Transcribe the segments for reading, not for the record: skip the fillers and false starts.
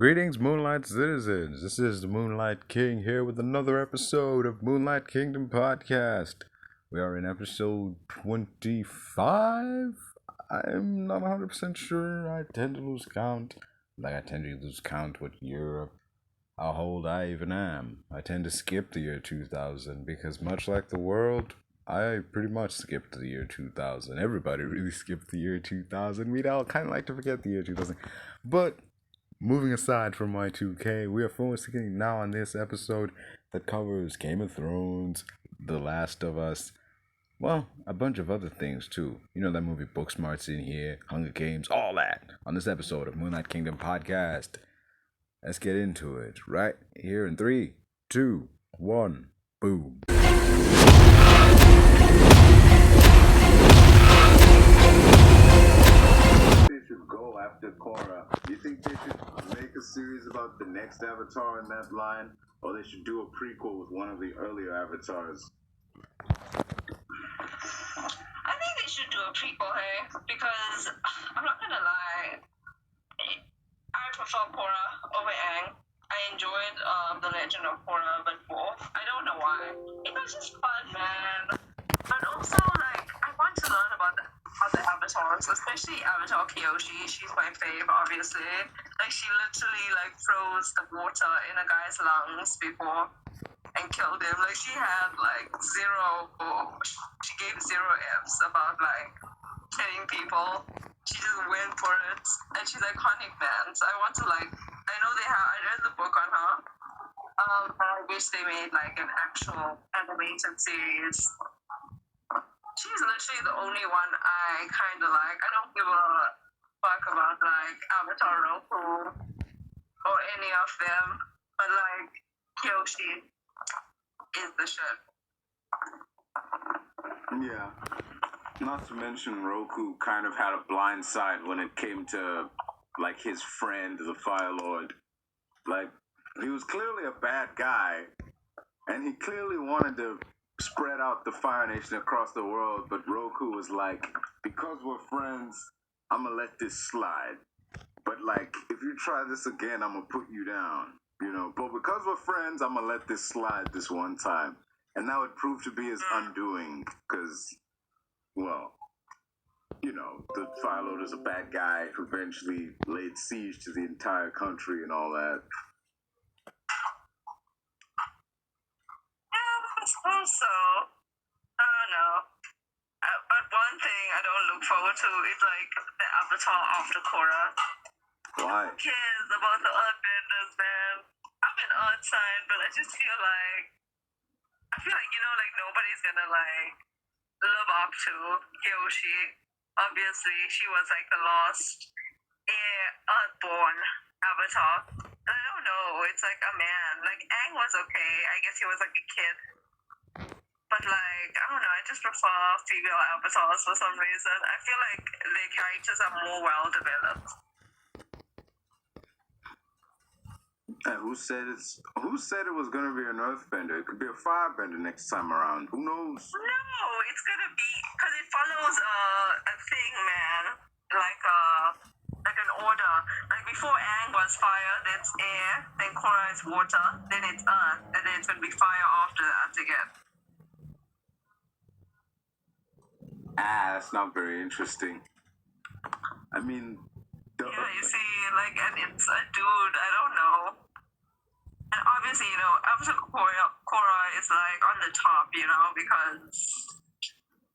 Greetings, Moonlight Citizens. This is the Moonlight King here with another episode of Moonlight Kingdom Podcast. We are in episode 25. I'm not 100% sure. I tend to lose count. I tend to lose count what year, how old I even am. I tend to skip the year 2000 because much like the world, I pretty much skipped the year 2000. Everybody really skipped the year 2000. We'd all kind of like to forget the year 2000. But moving aside from Y2K, we are focusing now on this episode that covers Game of Thrones, The Last of Us, well, a bunch of other things too. You know that movie Booksmart's in here, Hunger Games, all that on this episode of Moonlight Kingdom Podcast. Let's get into it right here in 3, 2, 1, boom. They should go after Korra. You think they should make a series about the next avatar in that line, or they should do a prequel with one of the earlier avatars? I think they should do a prequel, hey? Because I'm not gonna lie, I prefer Korra over Aang. I enjoyed The Legend of Korra, but both. I don't know why. It was just fun, man. But also, like, I want to learn about the other avatars, especially Avatar Kyoshi. She's my fave, obviously. Like, she literally, like, froze the water in a guy's lungs before and killed him. Like, she had, like, she gave 0 Fs about, like, killing people. She just went for it. And she's iconic, man. So I want to, like, I read the book on her. I wish they made, like, an actual animated series. She's literally the only one I kind of like. I don't give a fuck about, like, Avatar Roku or any of them. But, like, Kyoshi is the shit. Yeah. Not to mention Roku kind of had a blind side when it came to, like, his friend, the Fire Lord. Like, he was clearly a bad guy, and he clearly wanted to spread out the Fire Nation across the world, but Roku was like, because we're friends, I'm gonna let this slide. But, like, if you try this again, I'm gonna put you down, you know? But because we're friends, I'm gonna let this slide this one time. And that would prove to be his undoing, because, well, you know, the Fire Lord is a bad guy who eventually laid siege to the entire country and all that. Yeah, I suppose so. I don't know. But one thing I don't look forward to is, like, the Avatar after Korra. Why? Who cares about the Airbenders, man? I'm an Earth sign, but I just feel like, you know, like, nobody's gonna, like, live up to Kyoshi. Obviously, she was, like, the last Earthborn Avatar. And I don't know, it's like a man. Like, Aang was okay. I guess he was, like, a kid. But, like, I don't know, I just prefer female avatars for some reason. I feel like their characters are more well-developed. And who said it was gonna be an earthbender? It could be a firebender next time around. Who knows? No, it's gonna be, because it follows a thing, man. Like an order. Like, before Aang was fire, then it's air, then Korra is water, then it's earth, and then it's gonna be fire after that again. That's not very interesting. I mean, Yeah, you see, like, and it's a dude, I don't know. And obviously, you know, after Korra is, like, on the top, you know, because,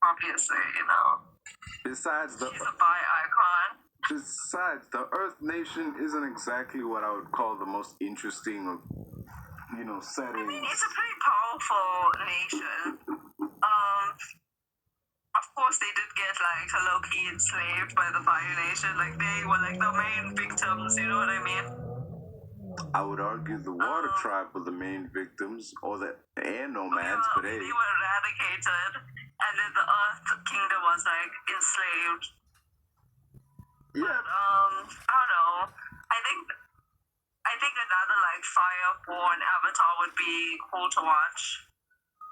obviously, you know, besides she's a bi-icon. the Earth Nation isn't exactly what I would call the most interesting of, you know, settings. I mean, it's a pretty powerful nation. Of course, they did get, like, low-key enslaved by the Fire Nation. Like, they were, like, the main victims, you know what I mean? I would argue the Water Tribe were the main victims, or the air nomads, but hey. They were eradicated, and then the Earth Kingdom was, like, enslaved. Yeah. But, I don't know. I think another, like, fireborn avatar would be cool to watch.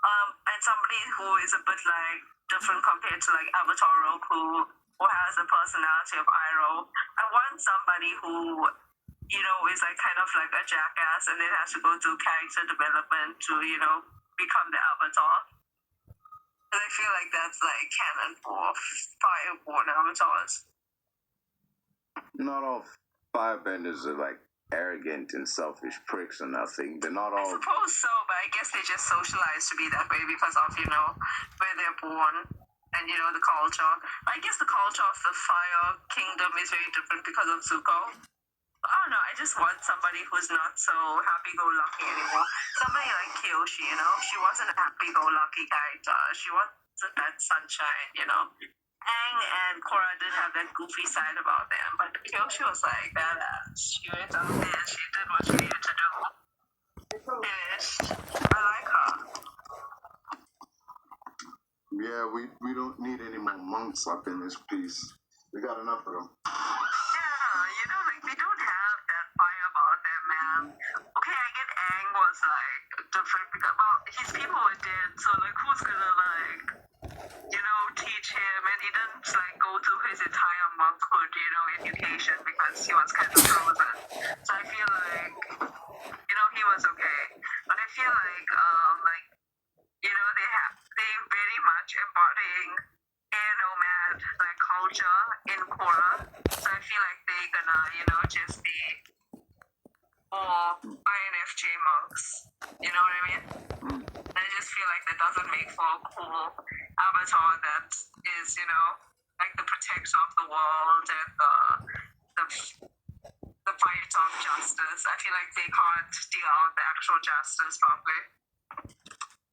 And somebody who is a bit, like, different compared to, like, Avatar Roku, who has the personality of Iroh. I want somebody who is like kind of like a jackass and then has to go through character development to, become the avatar. And I feel like that's like canon for fireborn avatars. Not all firebenders are like arrogant and selfish pricks or nothing. They're not all. I suppose so, but I guess they just socialize to be that way because of, where they're born and, the culture. I guess the culture of the Fire Kingdom is very different because of Zuko. I don't know, I just want somebody who's not so happy-go-lucky anymore. Somebody like Kyoshi, she wasn't a happy-go-lucky character. She wasn't that sunshine, Aang and Korra did have that goofy side about them, but Kyoshi was like badass. She went out there, she did what she needed to do. Finished. I like her. Yeah, we don't need any more monks up in this piece. We got enough of them. Yeah, they don't have that fire about them, man. Okay, I get Aang was like different because his people were dead, so like who's gonna teach him? And he didn't like go through his entire monkhood, education because he was kind of frozen. So I feel like he was okay, but I feel like they very much embodying air nomad like culture in Korra. So I feel like they're gonna, just be more INFJ monks. You know what I mean? I just feel like that doesn't make for a cool avatar that is, like the protector of the world and the fight of justice. I feel like they can't deal out the actual justice properly.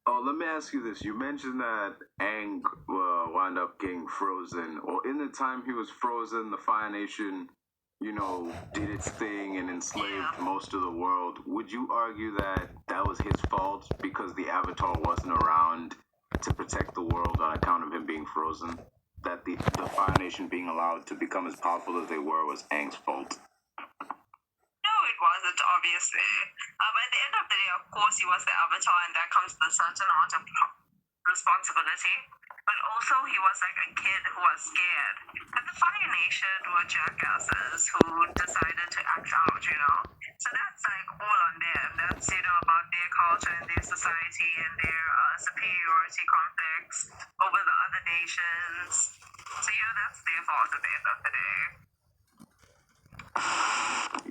Oh, let me ask you this. You mentioned that Aang wound up getting frozen. Or in the time he was frozen, the Fire Nation, did its thing and enslaved most of the world. Would you argue that that was his fault because the Avatar wasn't around to protect the world on account of him being frozen? That the Fire Nation being allowed to become as powerful as they were was Aang's fault? No, it wasn't, obviously. At the end of the day, of course, he was the Avatar, and that comes with a certain amount of responsibility. But also, he was like a kid who was scared. And the Fire Nation were jackasses who decided to act out, So that's like all on them. That's, about their culture and their society and their superiority complex over the other nations. So, that's their fault at the end of the day.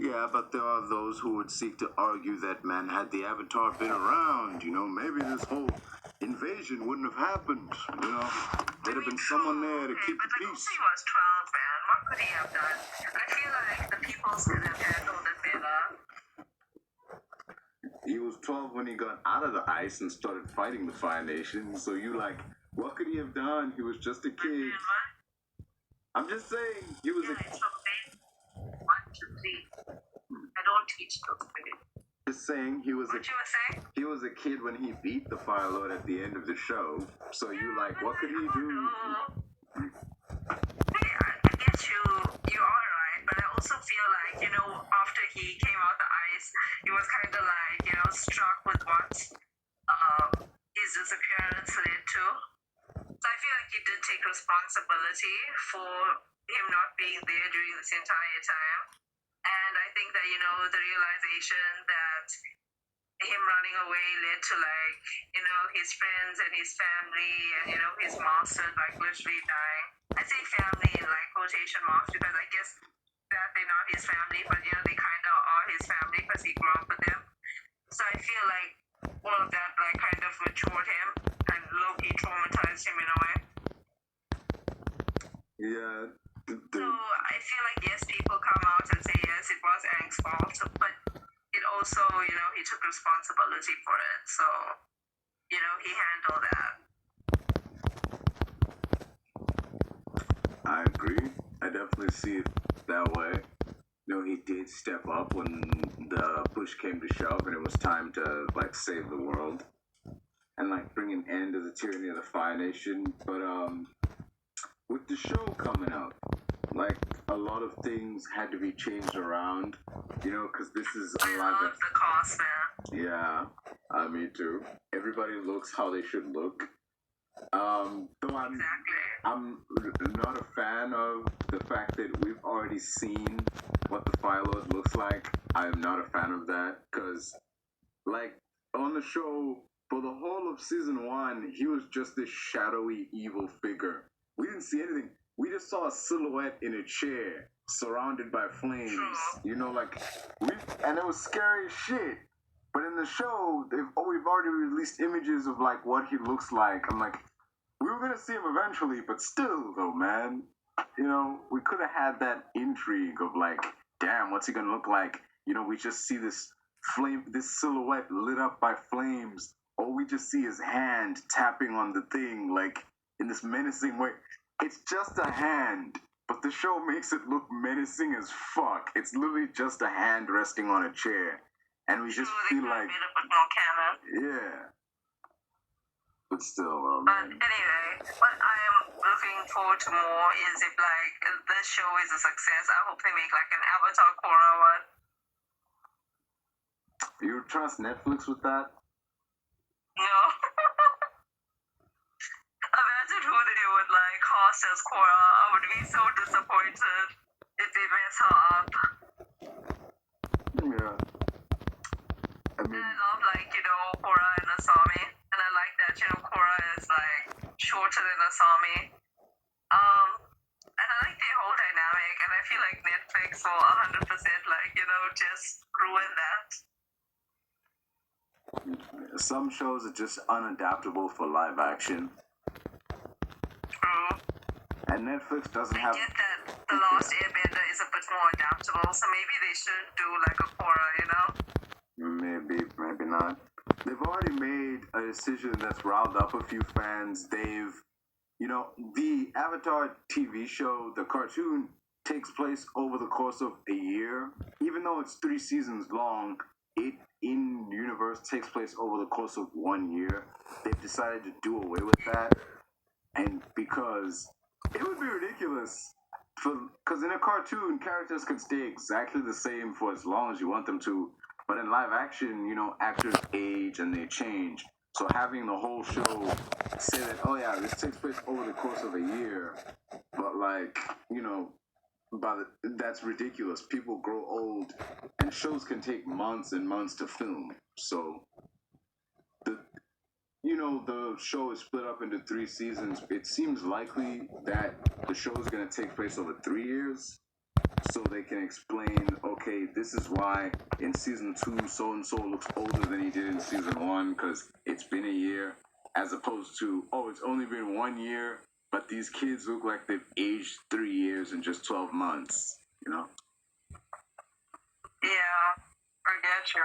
Yeah, but there are those who would seek to argue that, man, had the Avatar been around, maybe this whole invasion wouldn't have happened, There'd have been someone there to keep the peace. Also he was 12, man. What could he have done? I feel like the people could have handled it better. He was 12 when he got out of the ice and started fighting the Fire Nation, so what could he have done? He was just a kid. I'm just saying, he was a kid. 1, 2, 3. I don't teach those things. Just saying, he was a kid when he beat the Fire Lord at the end of the show. So what could he do? I get you. You are right, but I also feel like after he came out the ice, he was kind of like struck with what his disappearance led to. So I feel like he did take responsibility for him not being there during this entire time. And I think that, the realization that him running away led to, his friends and his family and, his master, literally dying. I say family in, quotation marks because I guess that they're not his family, but, they kind of are his family because he grew up with them. So I feel like all of that, kind of matured him and low-key traumatized him in a way. Yeah. So I feel like, yes, people come out and say, yes, it was Aang's fault, but it also, he took responsibility for it. So, he handled that. I agree. I definitely see it that way. He did step up when the push came to shove and it was time to, save the world and, bring an end to the tyranny of the Fire Nation. But, with the show coming out, a lot of things had to be changed around, because this is a lot of... I love the cast, man. Yeah, me too. Everybody looks how they should look. Though I'm not a fan of the fact that we've already seen what the Fire Lord looks like, I am not a fan of that. Because, like, on the show, for the whole of season 1, he was just this shadowy, evil figure. We didn't see anything. We just saw a silhouette in a chair, surrounded by flames. You know, like, and it was scary as shit. But in the show, we've already released images of, like, what he looks like. I'm like, we were going to see him eventually, but still, though, man. You know, we could have had that intrigue of, like, damn, what's he going to look like? You know, we just see this silhouette lit up by flames. Or we just see his hand tapping on the thing, like, in this menacing way. It's just a hand, but the show makes it look menacing as fuck. It's literally just a hand resting on a chair. And we just feel like... Yeah. But still, But anyway, what I am looking forward to more is if, like, this show is a success, I hope they make, like, an avatarkorra one. You trust Netflix with that? No. Imagine who they would, like, cast as Korra. I would be so disappointed if they mess her up. Yeah. I mean... And I love, like, you know, Korra and Asami. And I like that, you know, Korra is, like, shorter than Asami. And I like the whole dynamic, and I feel like Netflix will 100%, like, you know, just ruin that. Some shows are just unadaptable for live action. True. And Netflix doesn't have... I get that The Last Airbender is a bit more adaptable, so maybe they should do, like, a Korra, you know? Maybe, maybe not. They've already made a decision that's riled up a few fans. You know, the Avatar TV show, the cartoon, takes place over the course of a year. Even though it's 3 seasons long, it in universe takes place over the course of 1 year. They've decided to do away with that, and because it would be ridiculous. Because in a cartoon, characters can stay exactly the same for as long as you want them to. But in live action, you know, actors age and they change. So having the whole show say that, oh yeah, this takes place over the course of a year, but like, you know, that's ridiculous. People grow old, and shows can take months and months to film. So, the show is split up into 3 seasons. It seems likely that the show is going to take place over 3 years, so they can explain, okay, this is why in season 2 so-and-so looks older than he did in season 1 because it's been a year, as opposed to, oh, it's only been 1 year, but these kids look like they've aged 3 years in just 12 months, you know? Yeah, I get you.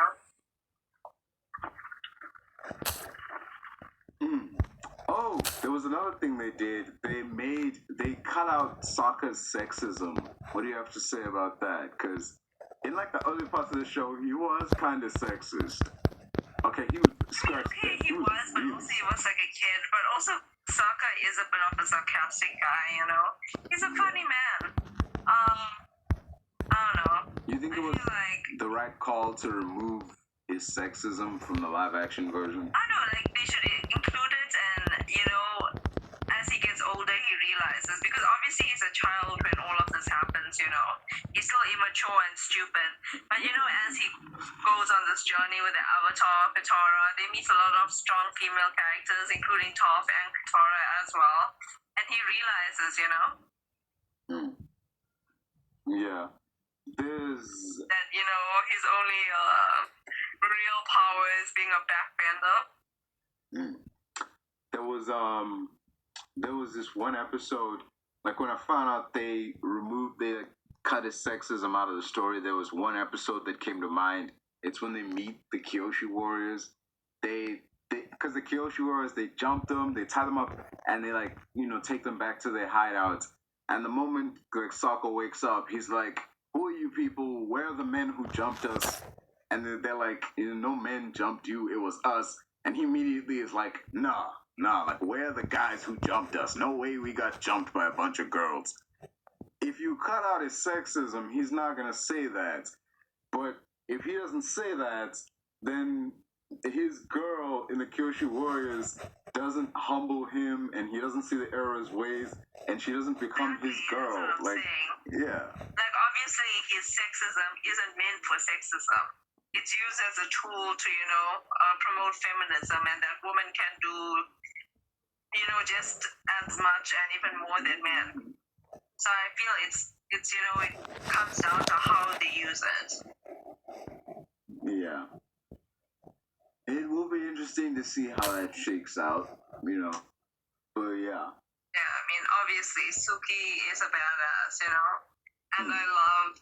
Oh, there was another thing they did. They cut out Sokka's sexism. What do you have to say about that? Because in like the early parts of the show, he was kind of sexist. Okay, he was. Okay, he was, but also he was like a kid. But also, Sokka is a bit of a sarcastic guy, you know? He's a funny man. I don't know. You think it was the right call to remove his sexism from the live-action version? I don't know, like, they should include it, and, you know, as he gets older, he realizes, because obviously he's a child when all of this happens, you know? He's still immature and stupid. But, you know, as he goes on this journey with the Avatar, Katara, they meet a lot of strong female characters, including Toph and Katara as well. And he realizes, you know? Yeah. There's... that, you know, his only real power is being a backbender. There was this one episode, like when I found out they cut his sexism out of the story, there was one episode that came to mind. It's when they meet the Kyoshi warriors. Because the Kyoshi warriors, they jump them, they tie them up, and they, like, you know, take them back to their hideouts. And the moment, like, Sokka wakes up, he's like, who are you people? Where are the men who jumped us? And they're like, no men jumped you, it was us. And he immediately is like, nah, like, where are the guys who jumped us? No way we got jumped by a bunch of girls. If you cut out his sexism, he's not gonna say that. But if he doesn't say that, then his girl in the Kyoshi Warriors doesn't humble him, and he doesn't see the error of his ways, and she doesn't become his girl. That's what I'm like, saying. yeah. Like, obviously, he's sexism isn't meant for sexism. It's used as a tool to, promote feminism, and that women can do, just as much and even more than men. So I feel it comes down to how they use it. Yeah. It will be interesting to see how that shakes out, But yeah. Yeah, I mean, obviously, Suki is a badass, and I love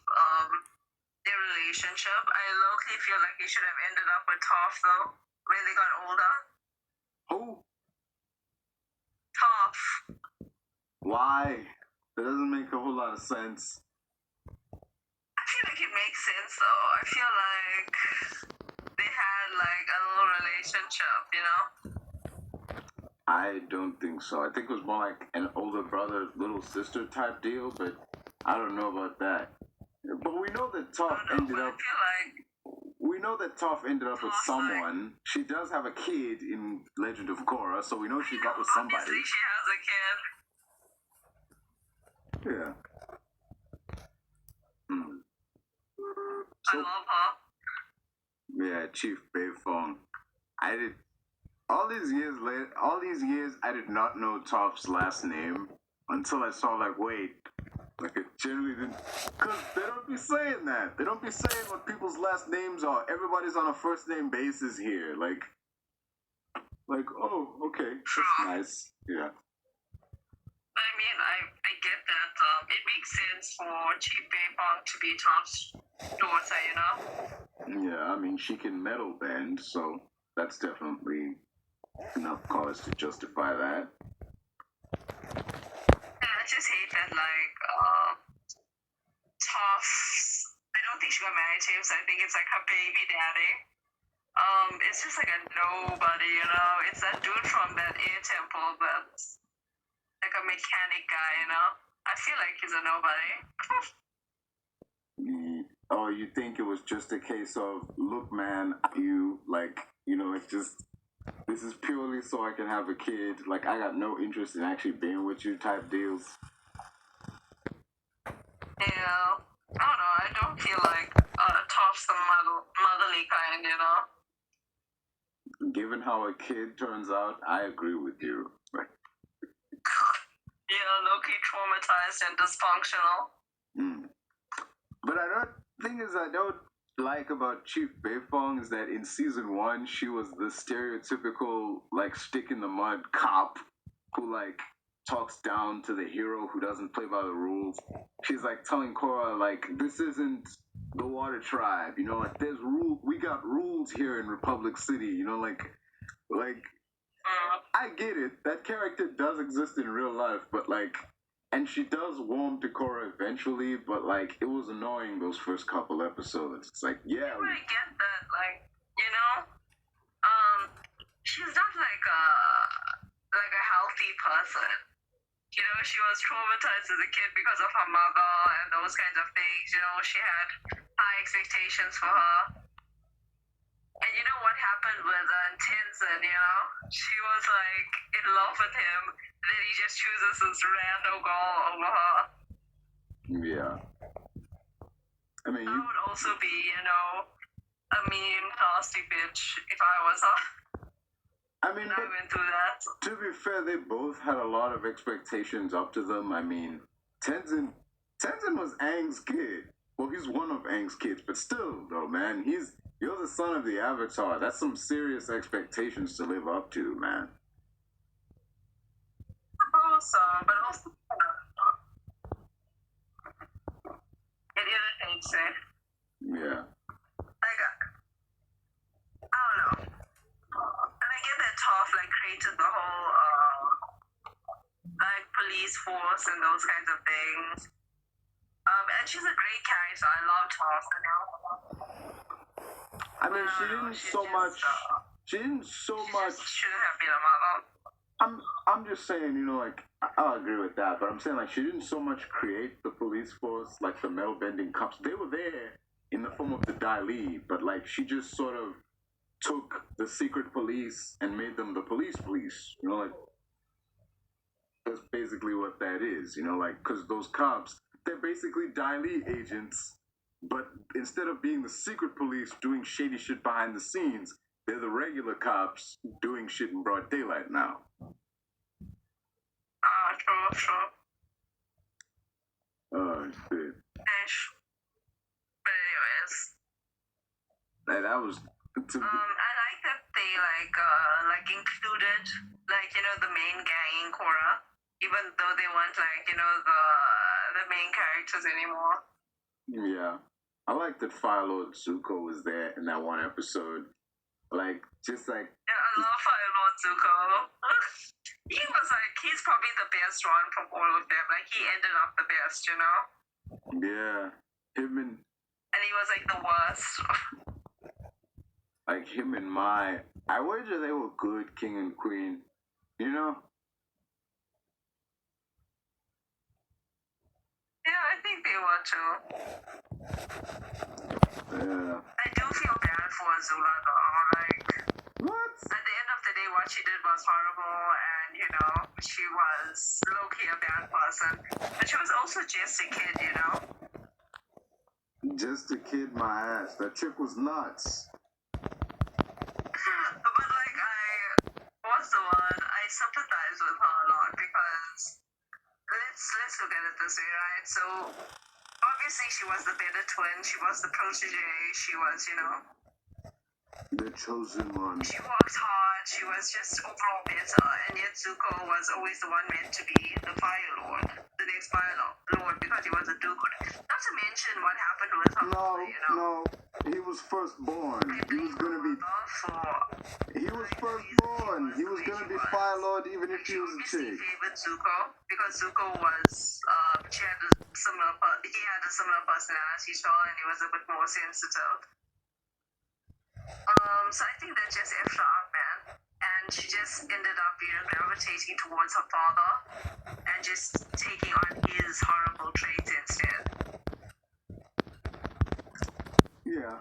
their relationship. I low-key feel like he should have ended up with Toph, though, when they got older. Who? Toph. Why? That doesn't make a whole lot of sense. I feel like it makes sense, though. I feel like they had, a little relationship, I don't think so. I think it was more like an older brother, little sister type deal, but I don't know about that. But we know that Toph ended up. We know that Toph ended up with someone. She does have a kid in Legend of Korra, so we know she got with somebody. Obviously, she has a kid. Yeah. I love her. Yeah, Chief Beifong. All these years, I did not know Toph's last name until I saw, wait. It generally didn't. Because they don't be saying that. They don't be saying what people's last names are. Everybody's on a first name basis here. Oh, okay. That's nice. Yeah. I mean, I get that. It makes sense for Chief Beifong to be Toph's daughter, Yeah, I mean, she can metal bend, so that's definitely enough cause to justify that. I just hate that, Toph, I don't think she got married to him, so I think it's her baby daddy. It's just a nobody, It's that dude from that air temple that's a mechanic guy, I feel like he's a nobody. Oh, you think it was just a case of, look, man, it's just, this is purely so I can have a kid. I got no interest in actually being with you type deals. Yeah, I don't know. I don't feel like Toph's the motherly kind, Given how a kid turns out, I agree with you. Yeah, low-key traumatized and dysfunctional. But I don't like about Chief Beifong is that in season 1 she was the stereotypical stick in the mud cop who talks down to the hero who doesn't play by the rules. She's telling Korra this isn't the Water Tribe, there's we got rules here in Republic City, I get it. That character does exist in real life, but and she does warm to Korra eventually, but it was annoying those first couple episodes. It's yeah. I get that, she's not a healthy person. She was traumatized as a kid because of her mother and those kinds of things. She had high expectations for her. And what happened with Tenzin, She was in love with him. Then he just chooses this rando girl over her. Yeah. I mean, I would also be, a mean, nasty bitch if I was her. I mean, I went through that. To be fair, they both had a lot of expectations up to them. I mean, Tenzin was Aang's kid. Well, he's one of Aang's kids, but still, though, man, you're the son of the Avatar. That's some serious expectations to live up to, man. Also, but also, it irritates me. Yeah. I don't know. And I get that Toph created the whole police force and those kinds of things. And she's a great character. I love Toph. I mean, she didn't so much. She shouldn't have been a mother. I'm just saying, I'll agree with that, but I'm saying she didn't so much create the police force, the metal bending cops. They were there in the form of the tlouellie, but she just sort of took the secret police and made them the police. That's basically what that is, because those cops, they're basically tlouellie agents But instead of being the secret police doing shady shit behind the scenes, they're the regular cops doing shit in broad daylight now. True. Oh, shit. But anyways. That was... I like that they, included, the main gang in Korra, even though they weren't, the main characters anymore. Yeah. I like that Fire Lord Zuko was there in that one episode. Yeah, I love Fire Lord Zuko. He's probably the best one from all of them. He ended up the best, Yeah. And he was, the worst. Him and Mai. I wager they were good king and queen. Yeah, I think they were too. Yeah. I do feel bad for Azula though. What? At the end of the day, what she did was horrible, and she was low-key a bad person. But she was also just a kid, Just a kid, my ass. That chick was nuts. But what's the word? I sympathize with her a lot because let's look at it this way, right? So obviously she was the better twin. She was the protege. She was, The chosen one. She worked hard. She was just overall better. And yet Zuko was always the one meant to be the Fire Lord, the next Fire Lord, because he was a do-gooder. Not to mention what happened with her. No. He was firstborn. He was gonna be. He was firstborn. He was gonna be Fire Lord even if he was a chick. She favored Zuko because Zuko was he had a similar personality to her, and he was a bit more sensitive. So I think that just effed her up, man. And she just ended up, gravitating towards her father and just taking on his horrible traits instead. Yeah.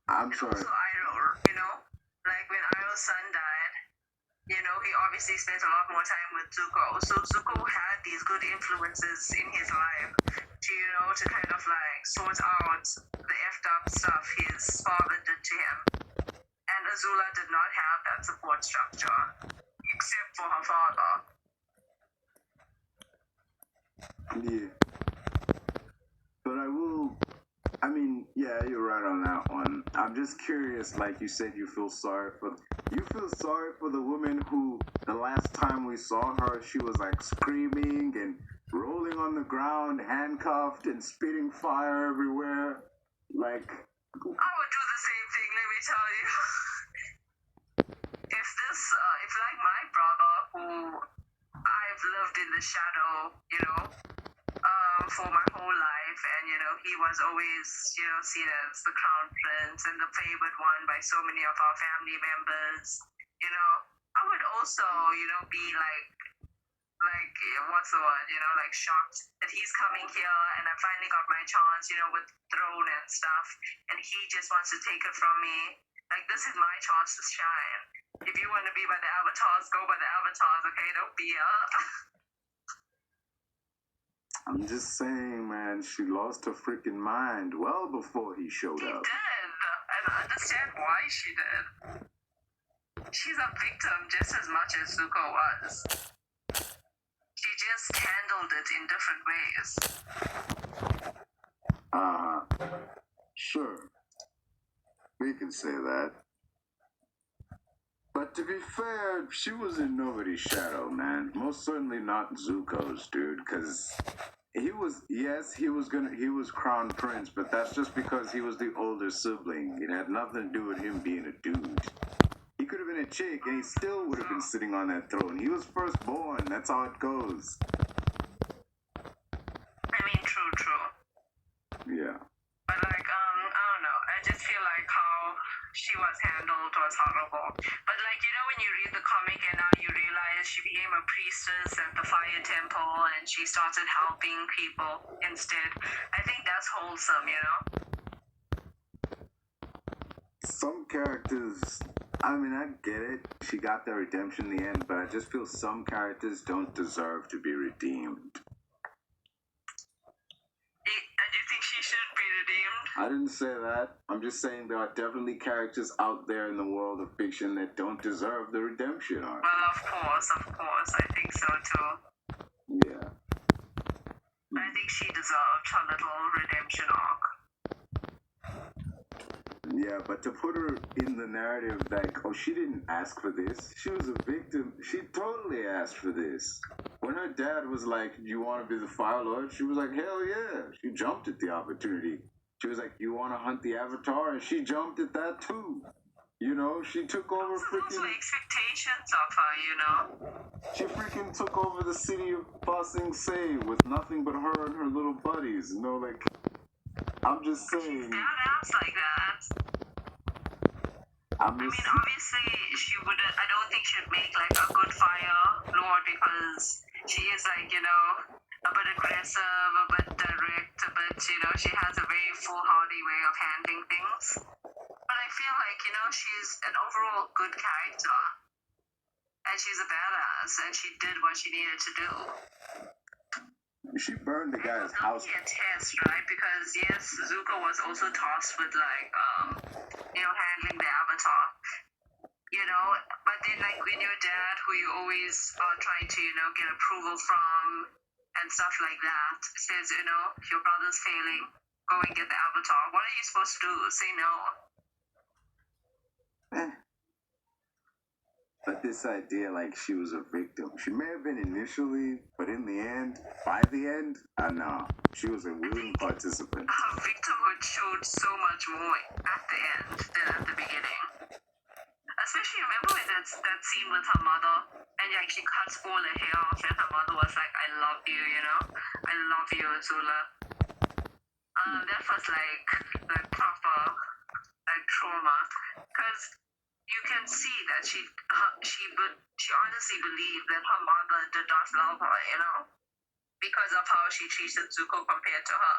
I'm sorry. Also, Iroh, when Iroh's son died, he obviously spent a lot more time with Zuko. So Zuko had these good influences in his life to kind of sort out the effed up stuff his father did to him. And Azula did not have that support structure, except for her father. Yeah. But yeah, you're right on that one. I'm just curious, like you said, you feel sorry for the woman who, the last time we saw her, she was screaming and rolling on the ground, handcuffed and spitting fire everywhere. I would do the same thing, let me tell you. If my brother, who I've lived in the shadow, for my whole life, and he was always seen as the crown prince and the favored one by so many of our family members, I would also be what's the word, shocked that he's coming here and I finally got my chance, with throne and stuff, and he just wants to take it from me. This is my chance to shine. If you want to be by the avatars, go by the avatars, okay? Don't be I'm just saying, man, she lost her freaking mind well before he showed up. She did, and I understand why she did. She's a victim just as much as Zuko was. She just handled it in different ways. Sure. We can say that. But to be fair, she was in nobody's shadow, man. Most certainly not Zuko's, dude, because he was crown prince, but that's just because he was the older sibling. It had nothing to do with him being a dude. He could have been a chick, and he still would have been sitting on that throne. He was firstborn. That's how it goes. True. Yeah. But I don't know. I just feel like how she was handled was horrible. But when you read the comic and now you realize she became a priestess at the fire temple and she started helping people instead. I think that's wholesome, Some characters, I get it. She got their redemption in the end, but I just feel some characters don't deserve to be redeemed. And you think she should be I didn't say that. I'm just saying there are definitely characters out there in the world of fiction that don't deserve the redemption arc. Well, of course, I think so too. Yeah. I think she deserved her little redemption arc. Yeah, but to put her in the narrative like, oh, she didn't ask for this. She was a victim. She totally asked for this. When her dad was like, you want to be the Fire Lord? She was like, hell yeah. She jumped at the opportunity. She was like, you want to hunt the Avatar? And she jumped at that too. You know, she took over freaking... Those were expectations of her, you know? She freaking took over the city of Ba Sing Se with nothing but her and her little buddies. You know, like... I'm just saying... Badass like that. I mean, obviously, she wouldn't... I don't think she'd make, like, a good Fire Lord because she is, like, you know, a bit aggressive, a bit direct, a bit, you know, she has a very foolhardy way of handling things. But I feel like, you know, she's an overall good character. And she's a badass, and she did what she needed to do. She burned the guy's house. It was only a test, right? Because, yes, Zuko was also tasked with, like, you know, handling the Avatar. You know, but then, like, when your dad, who you always are trying to, you know, get approval from and stuff like that, says, you know, your brother's failing, go and get the Avatar. What are you supposed to do? Say no. But this idea, like, she was a victim. She may have been initially, but in the end, by the end, no. She was a willing participant. Her victimhood showed so much more at the end than at the beginning. Especially, remember when that scene with her mother, and like she cuts all her hair off, and her mother was like, I love you, you know? I love you, Azula. That was like proper, like, trauma. Because you can see that she honestly believed that her mother did not love her, you know? Because of how she treated Zuko compared to her.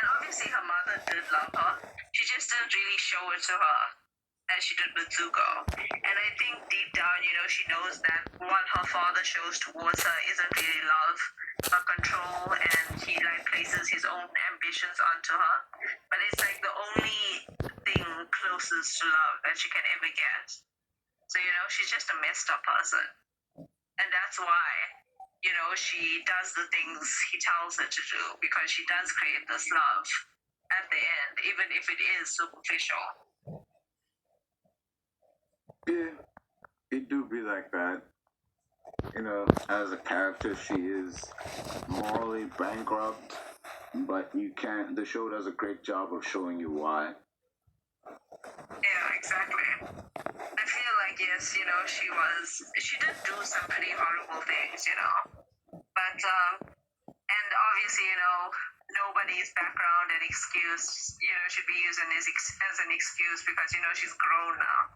And obviously her mother did love her. She just didn't really show it to her as she did with Zuko. And I think deep down, you know, she knows that what her father shows towards her isn't really love, but control, and he, like, places his own ambitions onto her. But it's, like, the only thing closest to love that she can ever get. So, you know, she's just a messed up person. And that's why, you know, she does the things he tells her to do, because she does create this love at the end, even if it is superficial. Yeah, it do be like that. You know, as a character, she is morally bankrupt, but the show does a great job of showing you why. Yeah, exactly. I feel like, yes, you know, she did do some pretty horrible things, you know. But, and obviously, you know, nobody's background and excuse, you know, should be used as an excuse because, you know, she's grown now.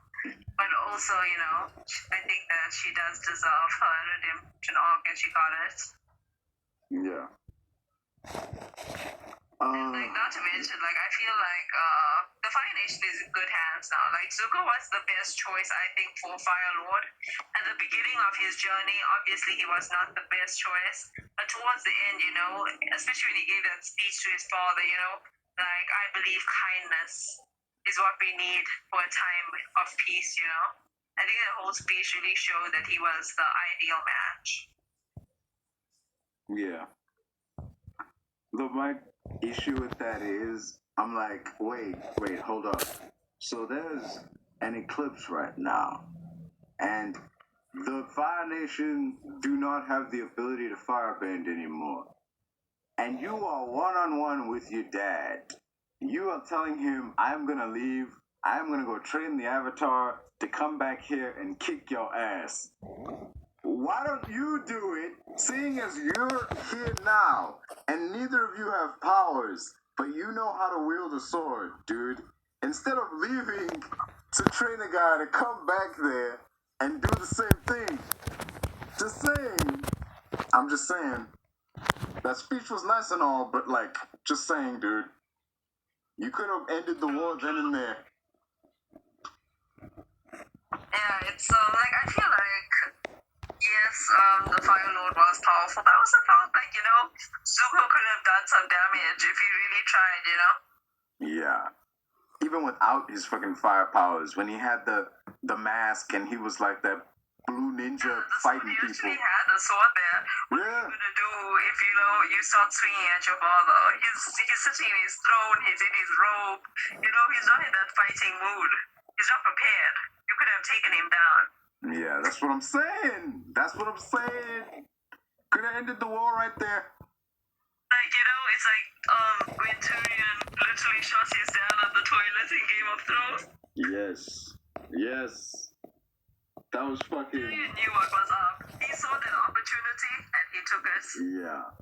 But also, you know, I think that she does deserve her redemption arc, and she got it. Yeah. And, like, not to mention, like, I feel like the Fire Nation is in good hands now. Like, Zuko was the best choice, I think, for Fire Lord. At the beginning of his journey, obviously, he was not the best choice. But towards the end, you know, especially when he gave that speech to his father, you know, like, I believe kindness is what we need for a time of peace, you know? I think the whole speech really showed that he was the ideal match. Yeah. My issue with that is, I'm like, wait, hold up. So there's an eclipse right now, and the Fire Nation do not have the ability to firebend anymore. And you are one-on-one with your dad. You are telling him, I'm gonna leave, I'm gonna go train the Avatar to come back here and kick your ass. Why don't you do it, seeing as you're here now, and neither of you have powers, but you know how to wield a sword, dude? Instead of leaving to train a guy to come back there and do the same thing. Just saying. I'm just saying. That speech was nice and all, but, like, just saying, dude. You could have ended the war then and there. Yeah, it's, like, I feel like, yes, the Fire Lord was powerful. But I also felt like, you know, Zuko could have done some damage if he really tried, you know? Yeah. Even without his fucking fire powers, when he had the mask and he was like that blue ninja fighting he people. actually had a sword there. What are you gonna do if you start swinging at your father? He's sitting in his throne, he's in his robe. He's not in that fighting mood. He's not prepared. You could have taken him down. Yeah, that's what I'm saying. Could have ended the war right there. It's like when Tyrion literally shot his dad at the toilet in Game of Thrones. Yes. That was fucking... Tyrion knew what was up. He saw that opportunity and he took it. Yeah.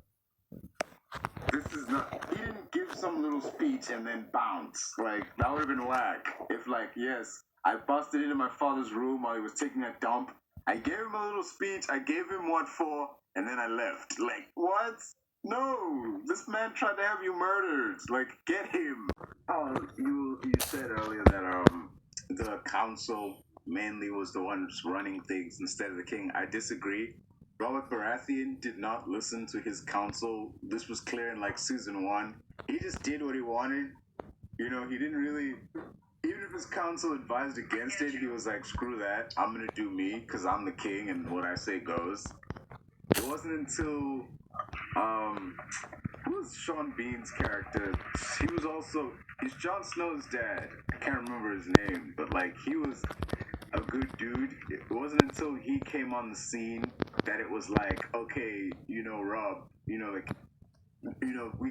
This is not... He didn't give some little speech and then bounce. Like, that would have been whack. If, like, yes, I busted into my father's room while he was taking a dump. I gave him a little speech. I gave him what for, and then I left. Like, what? No, this man tried to have you murdered. Like, get him. Oh, you said earlier that the council mainly was the ones running things instead of the king. I disagree. Robert Baratheon did not listen to his council. This was clear in like season 1. He just did what he wanted. He didn't really. Even if his council advised against it, he was like, "Screw that! I'm gonna do me, cause I'm the king, and what I say goes." It wasn't until who was Sean Bean's character? He's Jon Snow's dad. I can't remember his name, but like he was a good dude. It wasn't until he came on the scene that it was like, okay, Rob, we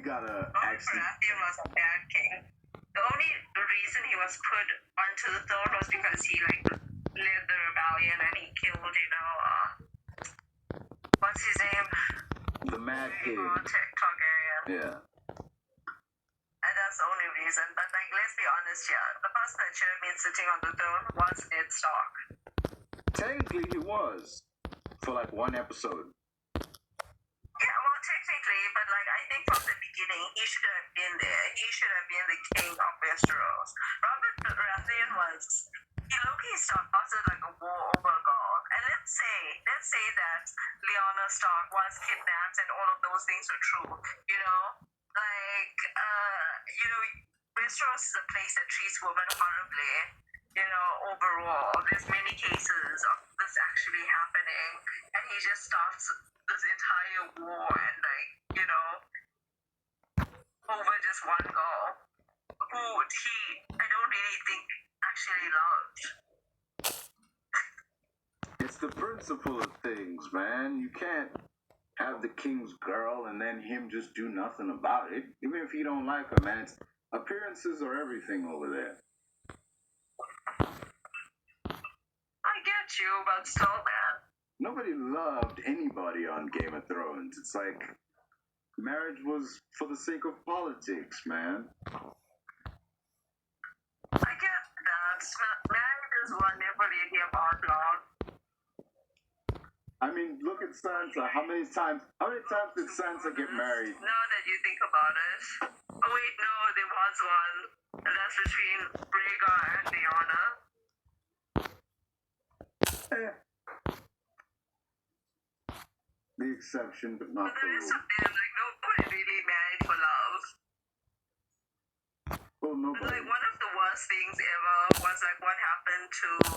gotta actually. Baratheon was a bad king. The only reason he was put onto the throne was because he led the rebellion and he killed, what's his name? The Mad King. Targaryen. Yeah. And that's the only reason. But let's be honest here. The person that should have been sitting on the throne was Ned Stark. Technically, he was for like one episode. Yeah, well, technically, but I think from the beginning, he should have been there. He should have been the king of Westeros. Robert Baratheon he started like a war over a girl. And let's say that Lyanna Stark was kidnapped and all of those things were true. Westeros is a place that treats women horribly. Overall, there's many cases of this actually happening, and he just starts this entire war and over just one girl who I don't really think actually loved. It's the principle of things, man. You can't have the king's girl and then him just do nothing about it. Even if you don't like her, man. Appearances are everything over there. I get you, but still, man. Nobody loved anybody on Game of Thrones. It's like marriage was for the sake of politics, man. I get that. Marriages were never really about love. I mean, look at Sansa. How many times did Sansa get married? Now that you think about it. Oh wait, no, there was one. And that's between Rhaegar and Lyanna. The exception, but not But the there is rule. something nobody really married for love. Well, nobody. One of the worst things ever was what happened to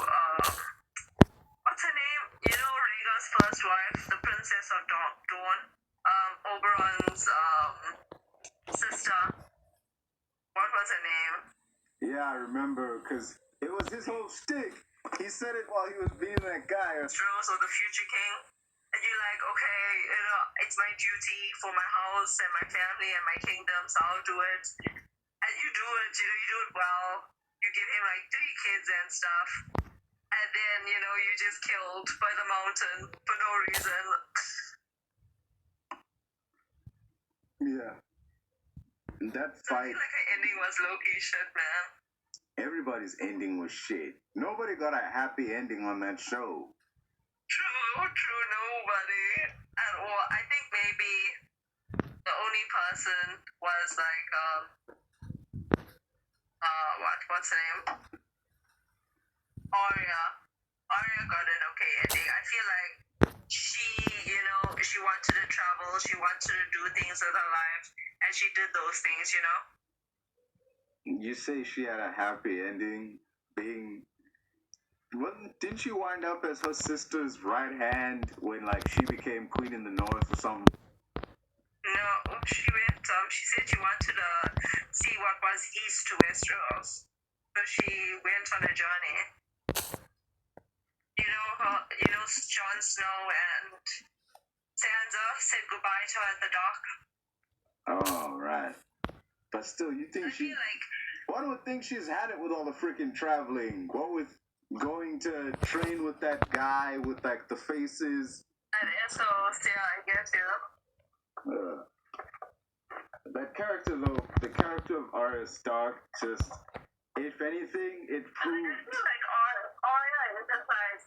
what's her name? Rhaegar's first wife, the Princess of Dawn, Oberon's sister. What was her name? Yeah, I remember, because it was his whole shtick. He said it while he was being that guy. Westeros or the future king. And you're like, okay, it's my duty for my house and my family and my kingdom, so I'll do it. And you do it, you do it well. You give him 3 kids and stuff. And then, you're just killed by the mountain for no reason. Yeah. And that fight. I feel like her ending was low-key shit, man. Everybody's ending was shit. Nobody got a happy ending on that show. True, nobody at all. I think maybe the only person was what's her name? Arya got an okay ending. I feel like she wanted to travel, she wanted to do things with her life, and she did those things, You say she had a happy ending, being. Didn't she wind up as her sister's right hand when, like, she became queen in the north or something? No, she went. She said she wanted to see what was east to Westeros, so she went on a journey. Jon Snow and Sansa said goodbye to her at the dock. Oh, right. But still, you think feel like one would think she's had it with all the freaking traveling. What with going to train with that guy with, like, the faces. At Essos, yeah, I guess, That character, though, the character of Aryastark, just, if anything, it proved. I feel like Arya is just like,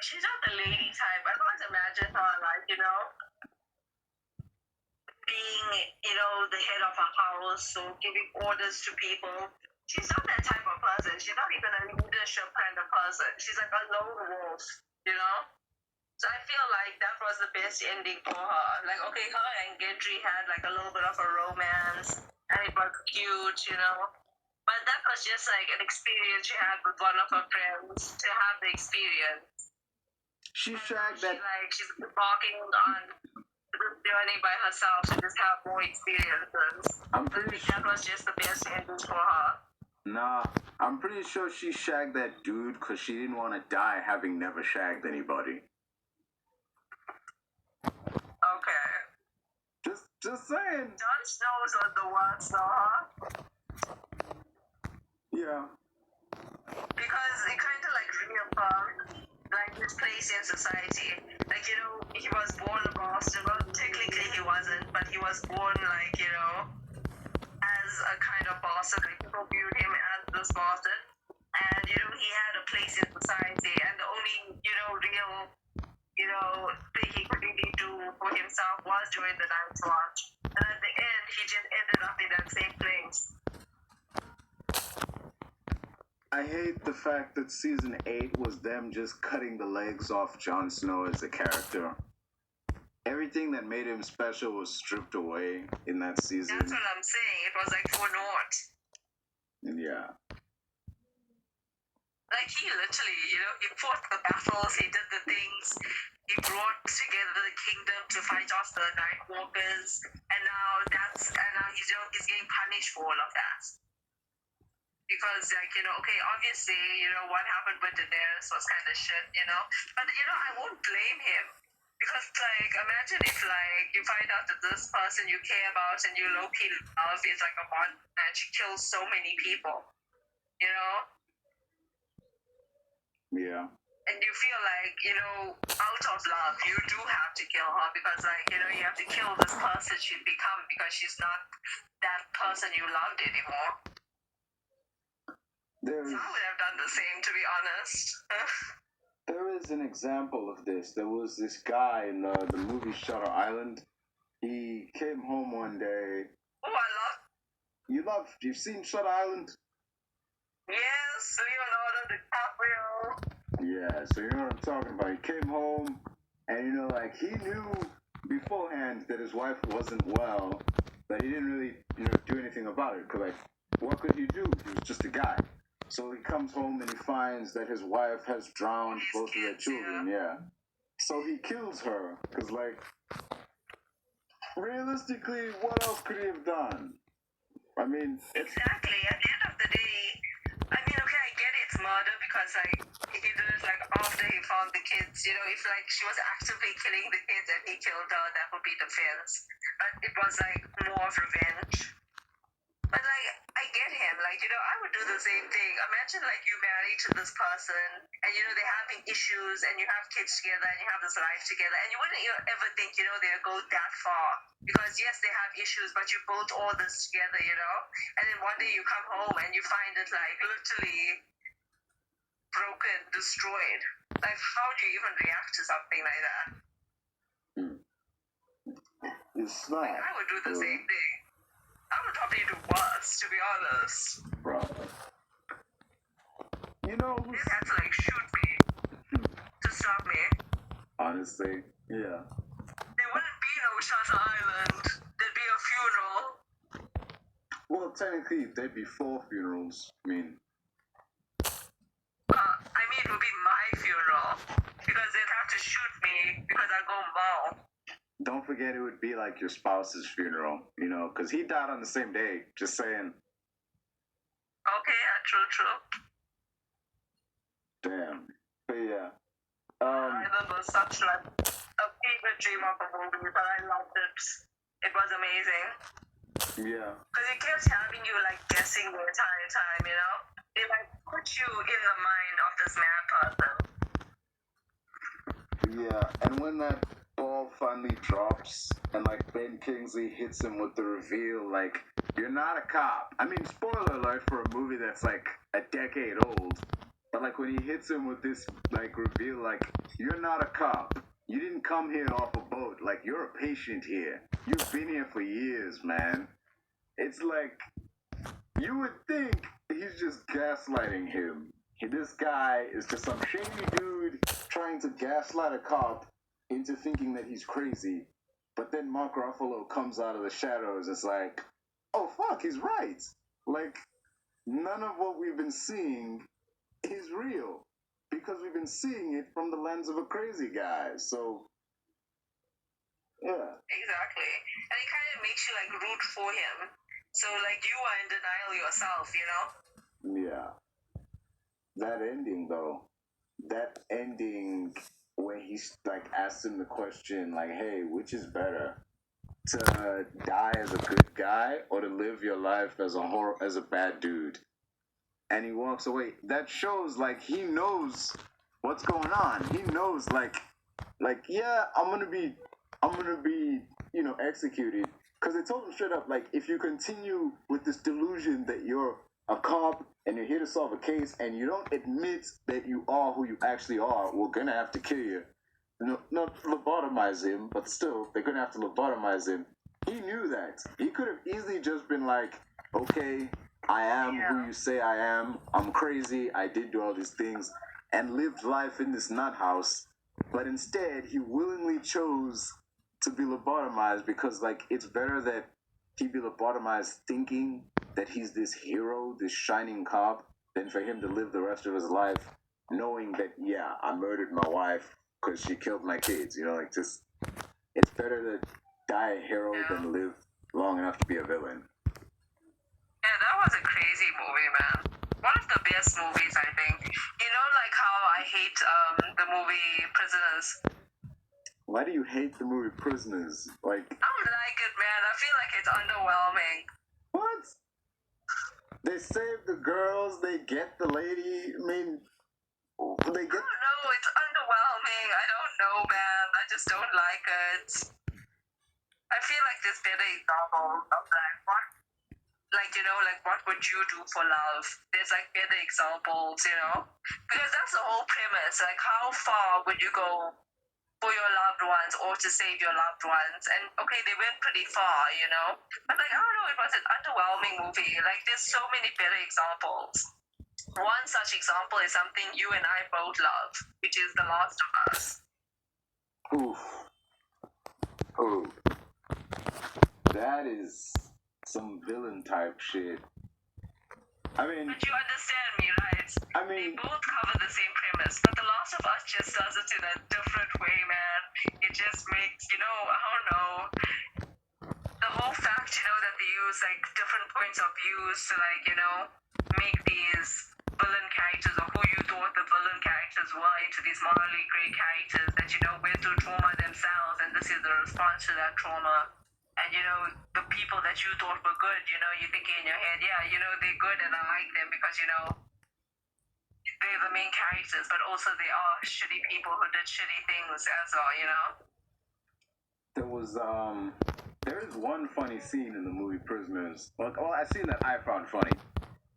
she's not the lady type. I can't imagine her, like, being, the head of a house or giving orders to people. She's not that type of person. She's not even a leadership kind of person. She's like a lone wolf, So I feel like that was the best ending for her. Like, okay, her and Gendry had like a little bit of a romance, and it was cute, But that was just like an experience she had with one of her friends to have the experience. She shagged that. She's embarking on this journey by herself to just have more experiences. I'm pretty sure that was just the best ending for her. Nah, I'm pretty sure she shagged that dude because she didn't want to die having never shagged anybody. Okay. Just saying. Jon Snow's was the worst, though, huh? Yeah. Because it kind of like reaffirmed like his place in society. Like, he was born a bastard. Well, technically he wasn't, but he was born like, as a kind of bastard. Like, people viewed him as this bastard. And, he had a place in society. And the only, real, thing he could really do for himself was during the Night's Watch. And at the end, he just ended up in that same place. I hate the fact that season 8 was them just cutting the legs off Jon Snow as a character. Everything that made him special was stripped away in that season. That's what I'm saying. It was like for naught. Yeah. Like, he literally, he fought the battles, he did the things, he brought together the kingdom to fight off the Night Walkers, and now he's getting punished for all of that. Because, like, okay, obviously, what happened with Daenerys was kind of shit, But, I won't blame him. Because, like, imagine if, like, you find out that this person you care about and you low-key love is, like, a monster and she kills so many people, Yeah. And you feel like, out of love, you do have to kill her because, like, you have to kill this person she's become because she's not that person you loved anymore. So I would have done the same, to be honest. There is an example of this. There was this guy in the movie Shutter Island. He came home one day. Oh, You've seen Shutter Island? Yes, Leonardo DiCaprio. Yeah, so you know what I'm talking about. He came home, and like he knew beforehand that his wife wasn't well, but he didn't really, do anything about it. Cause like, what could he do? He was just a guy. So he comes home and he finds that his wife has drowned both of their children. Yeah. So he kills her, cause like, realistically, what else could he have done? I mean, exactly. At the end of the day, I get it's murder because, like, he did it, like, after he found the kids. If, like, she was actively killing the kids and he killed her, that would be defense. But it was, like, more of revenge. But, like, I get him. Like, I would do the same thing. Imagine, like, you married to this person and, they're having issues and you have kids together and you have this life together and you wouldn't ever think, they'll go that far. Because, yes, they have issues, but you built all this together, And then one day you come home and you find it, like, literally broken, destroyed. Like, how do you even react to something like that? It's not. Like, I would do the same thing. I would probably do worse, to be honest. Bro. They'd have to, like, shoot me to stop me. Honestly, yeah. There wouldn't be no Shutter Island. There'd be a funeral. Well, technically, there'd be 4 funerals. I mean, it would be my funeral because they'd have to shoot me because I go bald. don't forget it would be like your spouse's funeral, you know, because he died on the same day. Just saying. Okay, yeah, true. Damn. But yeah. I remember such like a favorite dream of a movie, but I loved it. It was amazing. Yeah. Because it kept having you like guessing the entire time, you know? It like put you in the mind of this mad person. Yeah, and when that ball finally drops and like Ben Kingsley hits him with the reveal, like, you're not a cop. I mean, spoiler alert for a movie that's like a decade old. But like when he hits him with this like reveal, like, you're not a cop. You didn't come here off a boat. Like, you're a patient here. You've been here for years, man. It's like, you would think he's just gaslighting him. This guy is just some shady dude trying to gaslight a cop into thinking that he's crazy. But then Mark Ruffalo comes out of the shadows. It's like, oh, fuck, he's right. Like, none of what we've been seeing is real. Because we've been seeing it from the lens of a crazy guy. So, yeah. Exactly. And it kind of makes you like root for him. So like you are in denial yourself, you know? Yeah. That ending, though. That ending when he's like asked him the question, like, hey, which is better? To die as a good guy or to live your life as a bad dude? And he walks away. That shows like he knows what's going on. He knows like yeah, I'm gonna be executed. Because they told him straight up, like, if you continue with this delusion that you're a cop and you're here to solve a case and you don't admit that you are who you actually are, we're gonna have to kill you. Not lobotomize him, but still, they're gonna have to lobotomize him. He knew that. He could have easily just been like, okay, I am who you say I am. I'm crazy. I did do all these things and lived life in this nut house. But instead, he willingly chose to be lobotomized because, like, it's better that he be lobotomized thinking that he's this hero, this shining cop, than for him to live the rest of his life knowing that, yeah, I murdered my wife because she killed my kids. You know, like, just, it's better to die a hero than live long enough to be a villain. Yeah, that was a crazy movie, man. One of the best movies, I think. You know, like how I hate the movie Prisoners. Why do you hate the movie Prisoners? Like, I don't like it, man. I feel like it's underwhelming. What? They save the girls, they get the lady, I mean, they get... I don't know, it's underwhelming. I don't know, man. I just don't like it. I feel like there's better examples of like, what? Like, you know, like, what would you do for love? There's, like, better examples, you know? Because that's the whole premise. Like, how far would you go for your loved ones or to save your loved ones? And, okay, they went pretty far, you know? But, like, I don't know, it was an underwhelming movie. Like, there's so many better examples. One such example is something you and I both love, which is The Last of Us. Oof. Oh. That is some villain type shit. I mean... But you understand me, right? I mean... They both cover the same premise, but The Last of Us just does it in a different way, man. It just makes, you know, I don't know, the whole fact, you know, that they use, like, different points of views to, like, you know, make these villain characters, or who you thought the villain characters were, into these morally great characters that, you know, went through trauma themselves, and this is the response to that trauma. And, you know, the people that you thought were good, you know, you're thinking in your head, yeah, you know, they're good and I like them because, you know, they're the main characters, but also they are shitty people who did shitty things as well, you know? There is one funny scene in the movie Prisoners. Well, a scene that I found funny.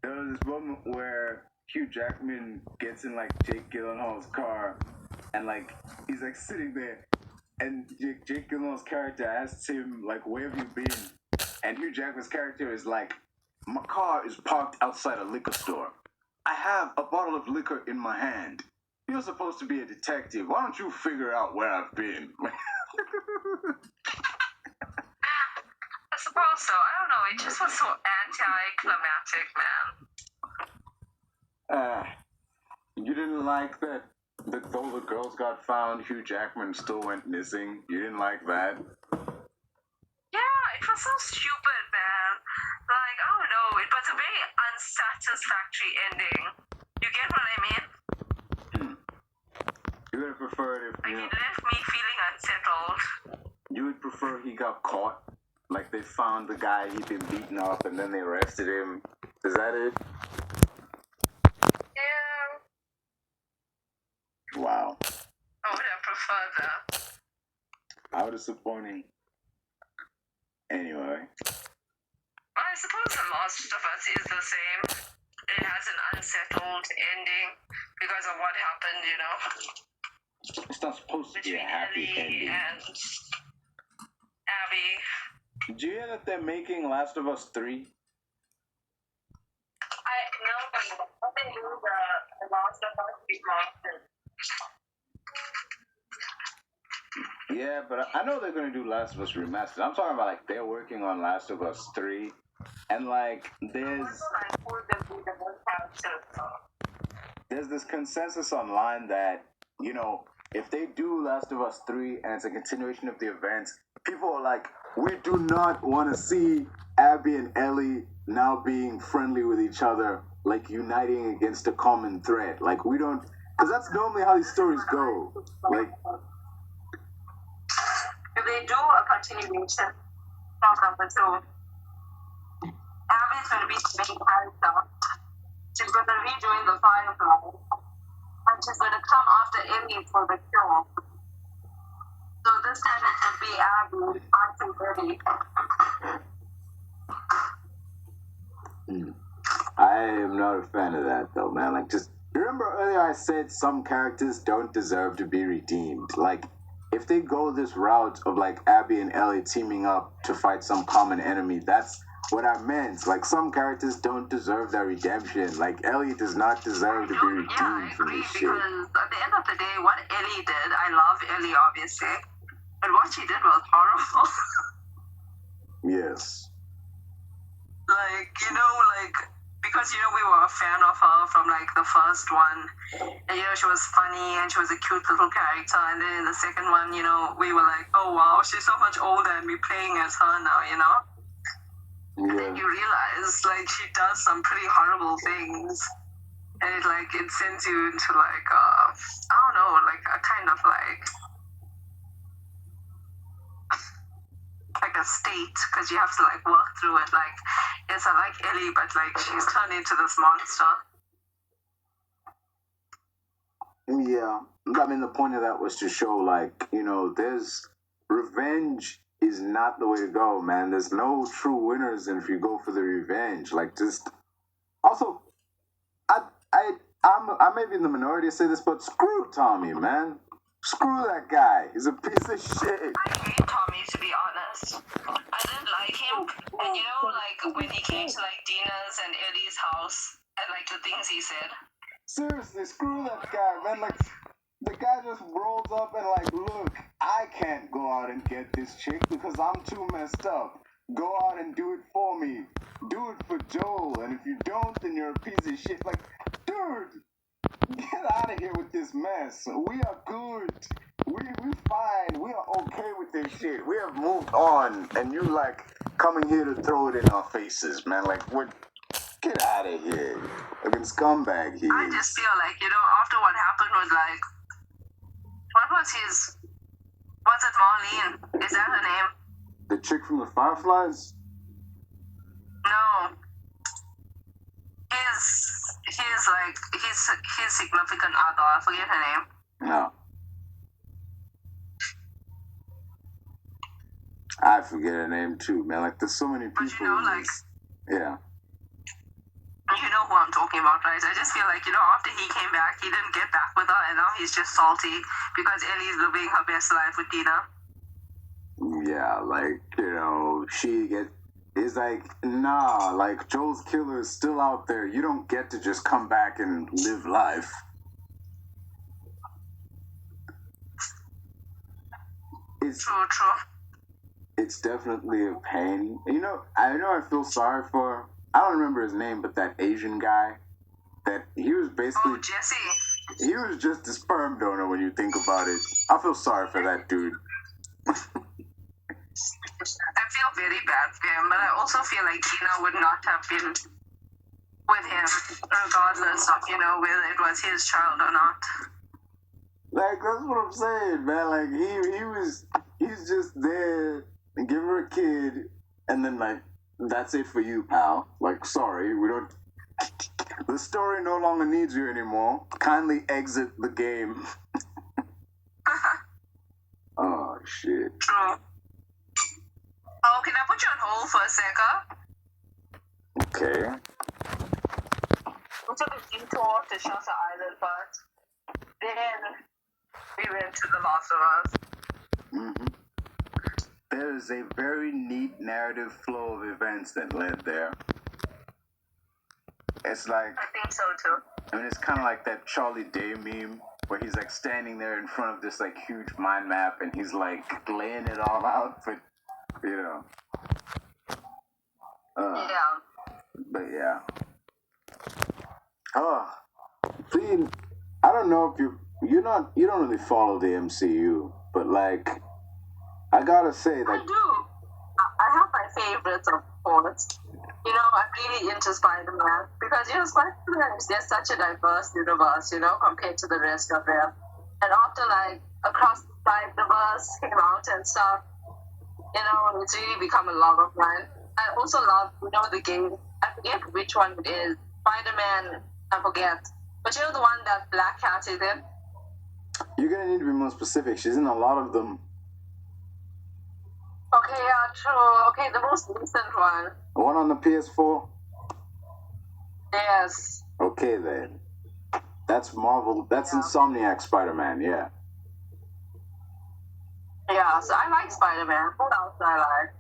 There was this moment where Hugh Jackman gets in, like, Jake Gyllenhaal's car, and, like, he's, like, sitting there, and Jake Gyllenhaal's character asks him, like, where have you been? And Hugh Jackman's character is like, my car is parked outside a liquor store. I have a bottle of liquor in my hand. You're supposed to be a detective. Why don't you figure out where I've been? I suppose so. I don't know. It just was so anticlimactic, man. You didn't like that though the girls got found, Hugh Jackman still went missing? You didn't like that? Yeah, it was so stupid, man. Like, I don't know, it was a very unsatisfactory ending. You get what I mean? You would have preferred if, Like, it left me feeling unsettled. you would prefer he got caught? Like they found the guy he'd been beaten up and then they arrested him? Is that it? Yeah. Wow. I would have preferred that. How disappointing. Anyway. I suppose The Last of Us is the same. It has an unsettled ending because of what happened, you know, It's not supposed to be a between happy Ellie ending. and Abby. Did you hear that they're making Last of Us 3? I know, but they do the Last of Us remastered. Yeah, but I know they're gonna do Last of Us Remastered. I'm talking about like they're working on Last of Us 3, and like there's this consensus online that, you know, if they do Last of Us 3 and it's a continuation of the events, people are like, we do not want to see Abby and Ellie now being friendly with each other, like uniting against a common threat. Like we don't, because that's normally how these stories go. Like. If they do a continuation from number 2, Abby's going to be the main character. She's going to rejoin the Firefly, and she's going to come after Ellie for the kill. So this time it would be Abby fighting Ellie. I am not a fan of that though, man. Like, just remember earlier I said some characters don't deserve to be redeemed. Like, if they go this route of like Abby and Ellie teaming up to fight some common enemy, that's what I meant. Like, some characters don't deserve their redemption. Like, Ellie does not deserve to be redeemed from this shit. Because at the end of the day, what Ellie did, I love Ellie obviously, but what she did was horrible. Yes. Like, you know, like, because, you know, we were a fan of her from, like, the first one, and, you know, she was funny, and she was a cute little character, and then in the second one, you know, we were like, oh, wow, she's so much older, and we're playing as her now, you know? Yeah. And then you realize, like, she does some pretty horrible things, and it, like, it sends you into, like, I don't know, like, a kind of, like a state, because you have to, like, work through it. Like, yes, I like Ellie, but, like, she's turned into this monster. Yeah. I mean, the point of that was to show, like, you know, there's revenge is not the way to go, man. There's no true winners if you go for the revenge. Like, just also, I may be in the minority to say this, but screw Tommy, man. Screw that guy. He's a piece of shit. I hate Tommy, to be honest. I didn't like him. And you know, like, when he came to, like, Dina's and Eddie's house, and, like, the things he said. Seriously, screw that guy, man. Like, the guy just rolls up and, like, look, I can't go out and get this chick because I'm too messed up. Go out and do it for me. Do it for Joel. And if you don't, then you're a piece of shit. Like, dude, get out of here with this mess. We are good. We're fine. We are okay with this shit. We have moved on. And you, like, coming here to throw it in our faces, man. Like, what? Get out of here. Fucking scumbag he is. I just feel like, you know, after what happened was, like, what was his, was it Marlene? Is that her name? The chick from the Fireflies? No. His like, his significant other, I forget her name. No. I forget her name too, man. Like, there's so many people. But you know, like, yeah. You know who I'm talking about, right? I just feel like, you know, after he came back, he didn't get back with her, and now he's just salty because Ellie's living her best life with Dina. Yeah, like, you know, is like, nah, like, Joel's killer is still out there. You don't get to just come back and live life. True. It's definitely a pain. You know, I feel sorry for I don't remember his name, but that Asian guy, that he was basically... Oh, Jesse. He was just a sperm donor when you think about it. I feel sorry for that dude. I feel very bad for him, but I also feel like Tina would not have been with him, regardless of, whether it was his child or not. Like, that's what I'm saying, man. Like, he's just there and give her a kid, and then, like, that's it for you, pal. Like, sorry, we don't... The story no longer needs you anymore. Kindly exit the game. Oh, shit. True. Oh, can I put you on hold for a second? Okay. We took a detour to Shutter Island first. Then we went to The Last of Us. Mm-hmm. There is a very neat narrative flow of events that led there. It's like... I think so, too. I mean, it's kind of like that Charlie Day meme where he's, like, standing there in front of this, like, huge mind map and he's, like, laying it all out, but, Yeah. But, yeah. Oh. See, I don't know if you don't really follow the MCU, but, like, I gotta say, like... I do. I have my favorites, of course. I'm really into Spider-Man because, Spider-Man is just such a diverse universe, compared to the rest of them. And after, like, Across the Spider-Verse came out and stuff, it's really become a love of mine. I also love, the game. I forget which one it is. Spider-Man, I forget. But the one that Black Cat is in? You're gonna need to be more specific. She's in a lot of them. Okay, yeah, true. Okay, the most recent one. The one on the PS4? Yes. Okay, then. That's Marvel. That's Insomniac Spider-Man, yeah. Yeah, so I like Spider-Man. What else do I like?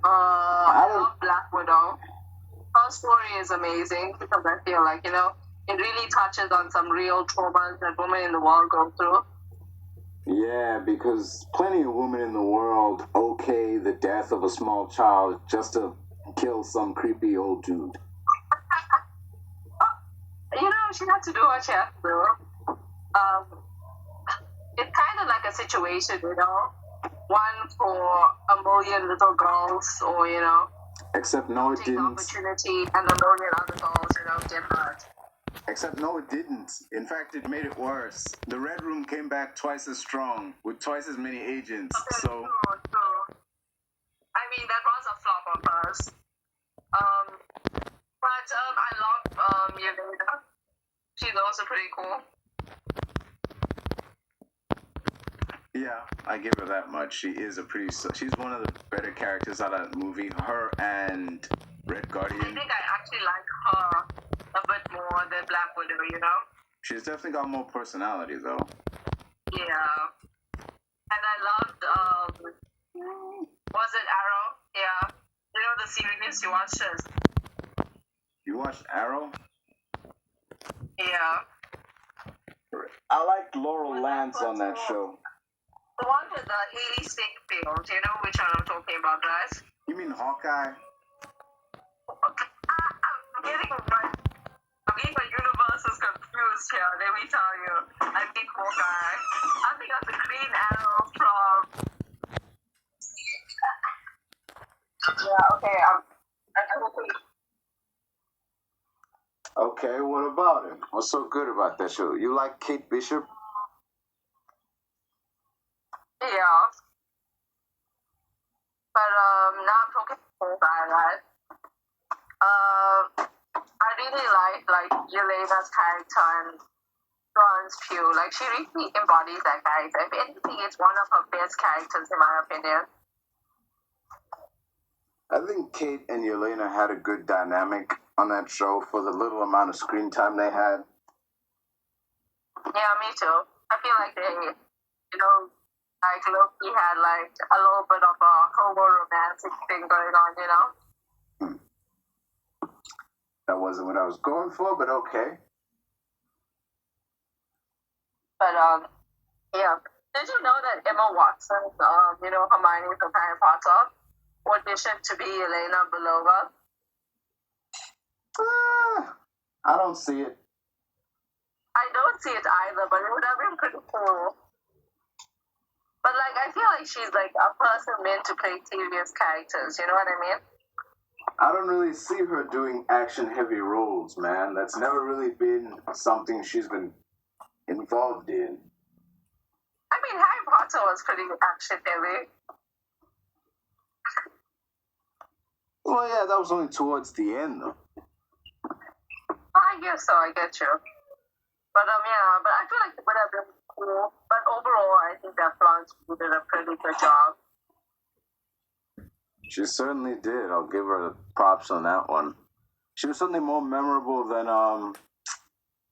I love Black Widow. Her story is amazing because I feel like, it really touches on some real traumas that women in the world go through. Yeah, because plenty of women in the world okay the death of a small child just to kill some creepy old dude. She had to do what she had to do. It's kind of like a situation, one for a million little girls, or, Except no, it didn't. Opportunity, and a million other girls, get hurt. Except no, it didn't. In fact, it made it worse. The Red Room came back twice as strong, with twice as many agents, Okay, so... True. I mean, that was a flop of hers. But I love Yelena. She's also pretty cool. Yeah, I give her that much. She is she's one of the better characters out of that movie. Her and Red Guardian. I think I actually like her a bit more than Black Widow, She's definitely got more personality, though. Yeah. And I loved, was it Arrow? Yeah. The series you watched it. You watched Arrow? Yeah. I liked Laurel Lance on that show. The one with Haley Steinfeld, which one I'm talking about, right? You mean Hawkeye? I'm getting my universe is confused here, let me tell you. I think Hawkeye. I think of the Green Arrow from... Yeah, okay, I'm okay. Okay, what about it? What's so good about that show? You like Kate Bishop? Yeah. But now I'm talking about right? I really like Yelena's character and Florence Pugh. Like, she really embodies that character. If anything, it's one of her best characters in my opinion. I think Kate and Yelena had a good dynamic on that show for the little amount of screen time they had. Yeah, me too. I feel like they, like Loki had like a little bit of a homo-romantic thing going on, That wasn't what I was going for, but okay. But, yeah. Did you know that Emma Watson, Hermione from Harry Potter, auditioned to be Elena Belova? I don't see it. I don't see it either, but it would have been pretty cool. But like, I feel like she's like a person meant to play serious characters. You know what I mean? I don't really see her doing action-heavy roles, man. That's never really been something she's been involved in. I mean, Harry Potter was pretty action-heavy. Well, yeah, that was only towards the end, though. I guess so. I get you. But yeah. But I feel like it would have been cool. But overall, I think that Florence did a pretty good job. She certainly did. I'll give her the props on that one. She was certainly more memorable than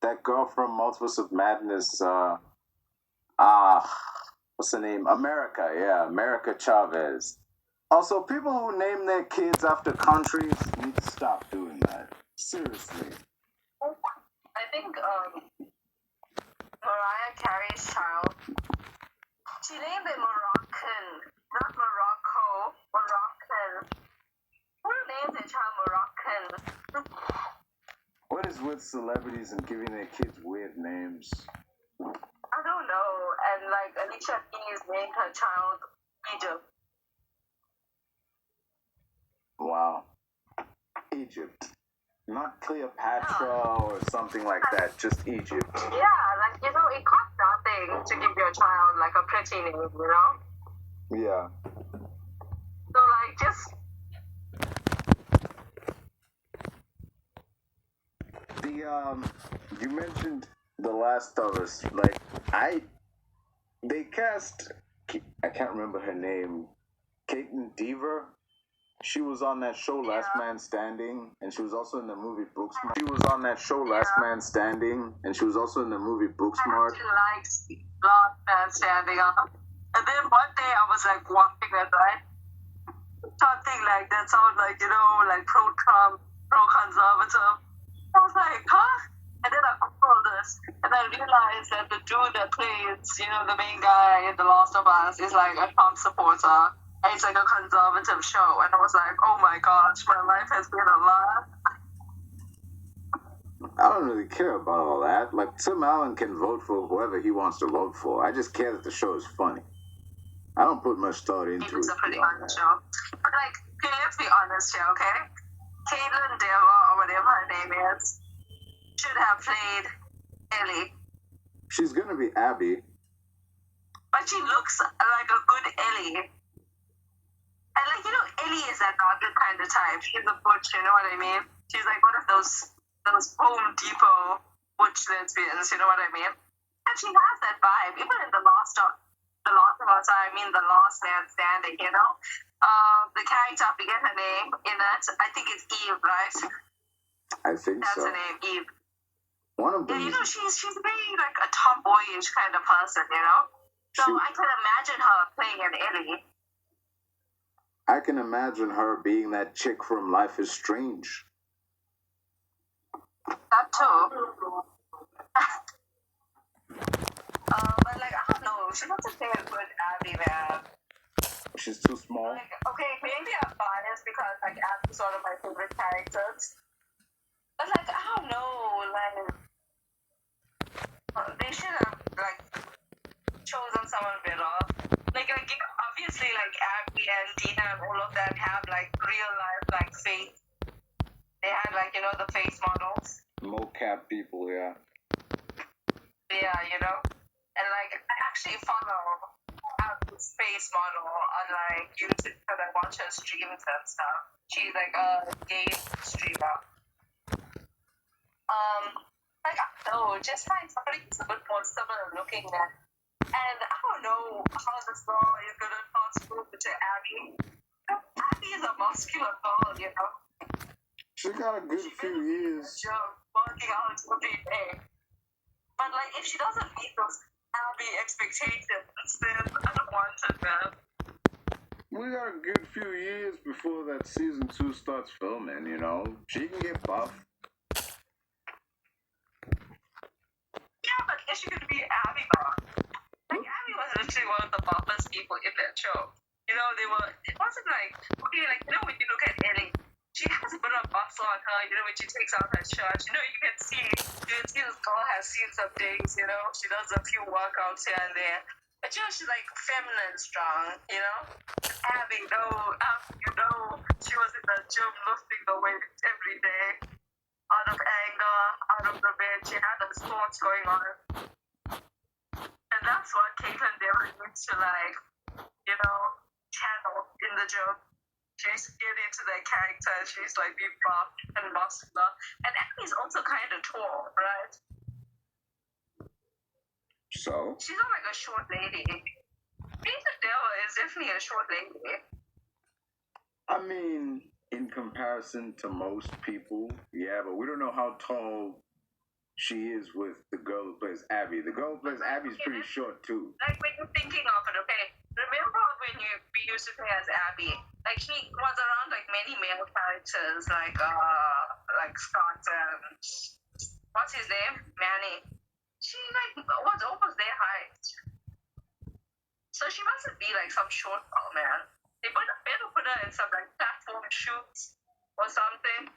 that girl from Multiverse of Madness. What's her name? America. Yeah, America Chavez. Also, people who name their kids after countries need to stop doing that. Seriously. I think Mariah Carey's child, she named it Moroccan, not Morocco, Moroccan. Who named their child Moroccan? What is with celebrities and giving their kids weird names? I don't know. And like Alicia Keys named her child Egypt. Wow. Egypt. Not Cleopatra or something like that, just Egypt. Yeah, like, you know, it costs nothing to give your child like a pretty name, you know? Yeah. So like, just... You mentioned The Last of Us. Like, they cast, I can't remember her name, Caitlin Dever. She was on that show Last Man Standing, and she was also in the movie Booksmart. Last Man Standing, and she was also in the movie Booksmart. I actually liked Last Man Standing up. And then one day I was like watching it, right? Something like that sound like, you know, like pro-Trump, pro-conservative. I was like, huh? And then I Googled this, and I realized that the dude that plays, you know, the main guy in The Last of Us is like a Trump supporter. And it's like a conservative show. And I was like, oh my gosh, my life has been a lie. I don't really care about all that. Like, Tim Allen can vote for whoever he wants to vote for. I just care that the show is funny. I don't put much thought into it. It's a pretty fun show. But like, okay, let's be honest here, okay? Caitlin Dever, or whatever her name is, should have played Ellie. She's gonna be Abby. But she looks like a good Ellie. And like, you know, Ellie is that darker kind of type. She's a butch, you know what I mean? She's like one of those Home Depot butch lesbians, you know what I mean? And she has that vibe, even in The Last of Us, I mean The Last Man Standing, you know? The character, I forget her name in it. I think it's Eve, right? I think That's so. her name, Eve. One of them. Yeah, you know, she's very like a tomboyish kind of person, you know? So I can imagine her playing an Ellie. I can imagine her being that chick from Life is Strange. That too. But like, I don't know. She doesn't play a good Abby, man. She's too small. Like, okay, maybe I'm biased because like Abby's one of my favorite characters. But like, I don't know. Like, they should have like chosen someone better. Like obviously, like Abby and Dina and all of them have like real life like face. They had like, you know, the face models. Mocap people, yeah. Yeah, you know. And like, I actually follow Abby's face model on like YouTube because I watch her streams and stuff. She's like a game streamer. Like, I don't know, just find somebody who's a bit more similar looking than. And I don't know how this girl is gonna transfer to Abby. Abby is a muscular girl, you know. She got a good few years. Working out every day. But like, if she doesn't meet those Abby expectations, then I don't want it, man. We got a good few years before that season 2 starts filming, you know. She can get buff. Yeah, but is she gonna be Abby buff? Like, Abby was literally one of the buffest people in that show. You know, it wasn't like, okay, like, you know, when you look at Ellie, she she has a bit of muscle on her, when she takes off her shirt. You can see this girl has seen some days, she does a few workouts here and there. But she's like feminine strong, Abby, she was in the gym lifting the weights every day. Out of anger, out of the bed, she had the sports going on. And that's what Caitlin Dever needs to channel in the gym. She's get into that character, she's like big buff and muscular. And Abby's also kind of tall, right? So? She's not like a short lady. Caitlin Dever is definitely a short lady. I mean, in comparison to most people, yeah, but we don't know how tall she is with the girl who plays Abby. The girl who plays Abby is pretty short too. Like when you're thinking of it, okay, remember when we used to play as Abby? Like she was around like many male characters, like Scott and what's his name? Manny. She was almost their height. So she mustn't be like some short girl, man. They better put her in some like platform shoots or something.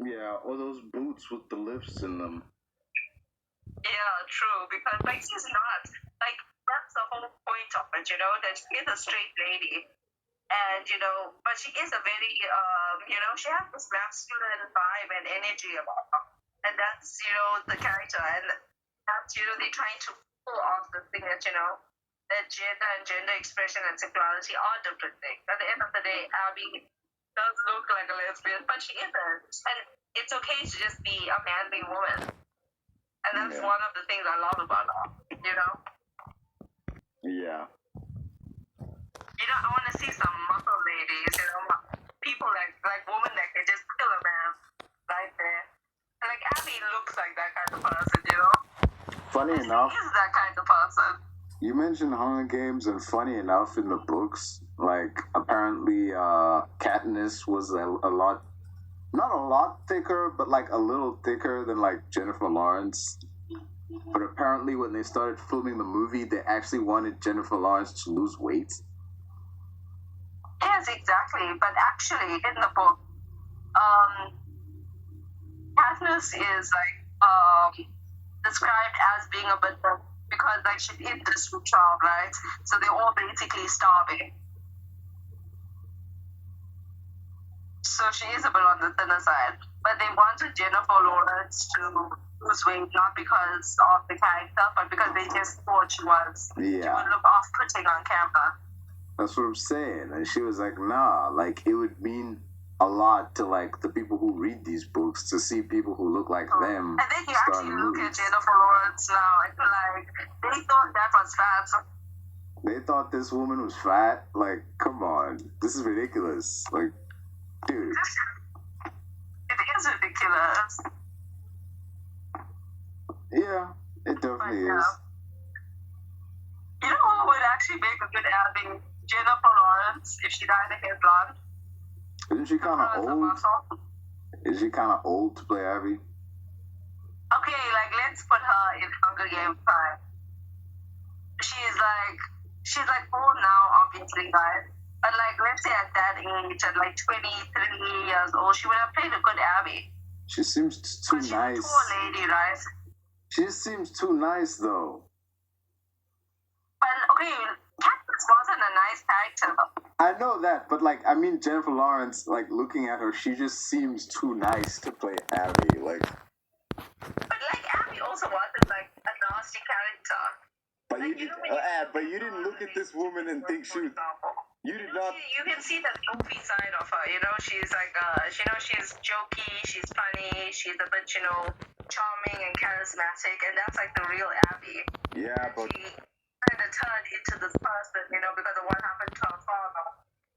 Yeah, or those boots with the lifts in them. Yeah, true. Because she's not that's the whole point of it, that she is a straight lady. And, but she is a very, she has this masculine vibe and energy about her. And that's, the character. And that's, they're trying to pull off the thing that, that gender and gender expression and sexuality are different things. At the end of the day, Abby does look like a lesbian, but she isn't. And it's okay to just be a manly woman. And that's one of the things I love about her, Yeah. I want to see some muscle ladies, people like women that can just kill a man right there. And like Abby looks like that kind of person, Funny enough, she is that kind of person. you mentioned Hunger Games, and funny enough, in the books, apparently Katniss was a lot, not a lot thicker, but a little thicker than Jennifer Lawrence. But apparently when they started filming the movie, they actually wanted Jennifer Lawrence to lose weight. Yes, exactly. But actually, in the book, Katniss is described as being a bit because she did this with child, right? So they're all basically starving. So she is a bit on the thinner side. But they wanted Jennifer Lawrence to lose weight, not because of the character, but because they just thought she would look off-putting on camera. That's what I'm saying. And she was like, nah, it would mean a lot to the people who read these books to see people who look like them. And then you actually look at Jennifer Lawrence now and they thought that was fat. They thought this woman was fat? Come on. This is ridiculous. Dude. It is ridiculous. Yeah, it definitely is. You know who would actually make a good Abby? Jennifer Lawrence, if she dyed her hair blonde. Isn't she kind of old? Is she kind of old to play Abby? Okay, let's put her in Hunger Games time. She's old now, obviously, right? But let's say at that age, at 23 years old, she would have played a good Abby. She seems too nice. She's a tall lady, right? She just seems too nice, though. But okay, Katniss wasn't a nice character. I know that, but Jennifer Lawrence, looking at her, she just seems too nice to play Abby. But Abby also wasn't a nasty character. But you didn't look at this woman and think she was. You did not. You can see the goofy side of her. She's she's jokey, she's funny, she's a bit, charming and charismatic, and that's the real Abby. Yeah, and but she kind of turned into this person, because of what happened to her father,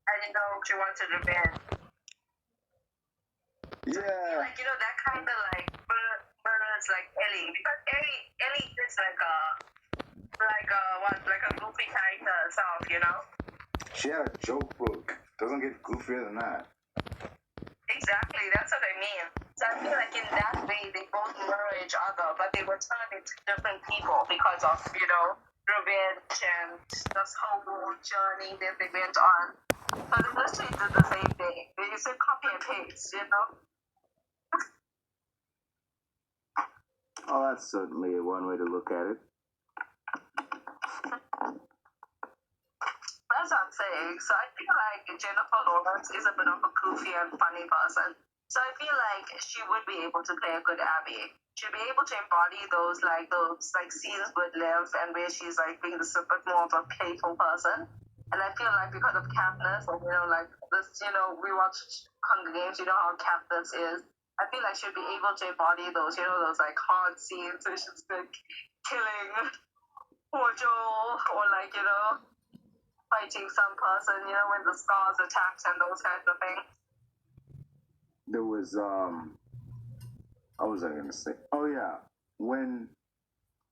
and she wanted revenge. Yeah. So, that kind of birds Ellie, because Ellie is a goofy character herself, She had a joke book. Doesn't get goofier than that. Exactly, that's what I mean. So I feel in that way they both mirror each other, but they were turned into different people because of, revenge and this whole journey that they went on. So they literally did the same thing. They just said copy and paste, you know? Oh, that's certainly one way to look at it. That's what I'm saying. So I feel like Jennifer Lawrence is a bit of a goofy and funny person. So I feel like she would be able to play a good Abby. She'd be able to embody those scenes with Liv and where she's like being this a bit more of a playful person. And I feel like because of Katniss and we watched Hunger Games, you know how Katniss is. I feel like she'd be able to embody those, those like hard scenes where she's like killing poor Joel or fighting some person, when the stars attacked and those kinds of things. There was what was I gonna say? Oh yeah. When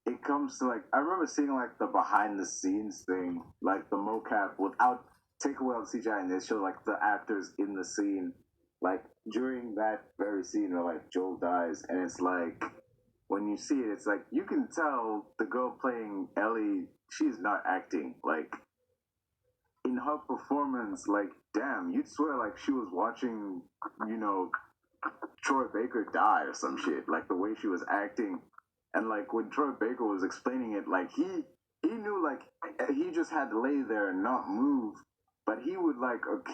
it comes to I remember seeing the behind the scenes thing, like the mocap without take away all the CGI and they show the actors in the scene. During that very scene where Joel dies, and it's when you see it, it's you can tell the girl playing Ellie, she's not acting. In her performance, damn, you'd swear she was watching, Troy Baker die or some shit. The way she was acting, and when Troy Baker was explaining it, he knew he just had to lay there and not move. But he would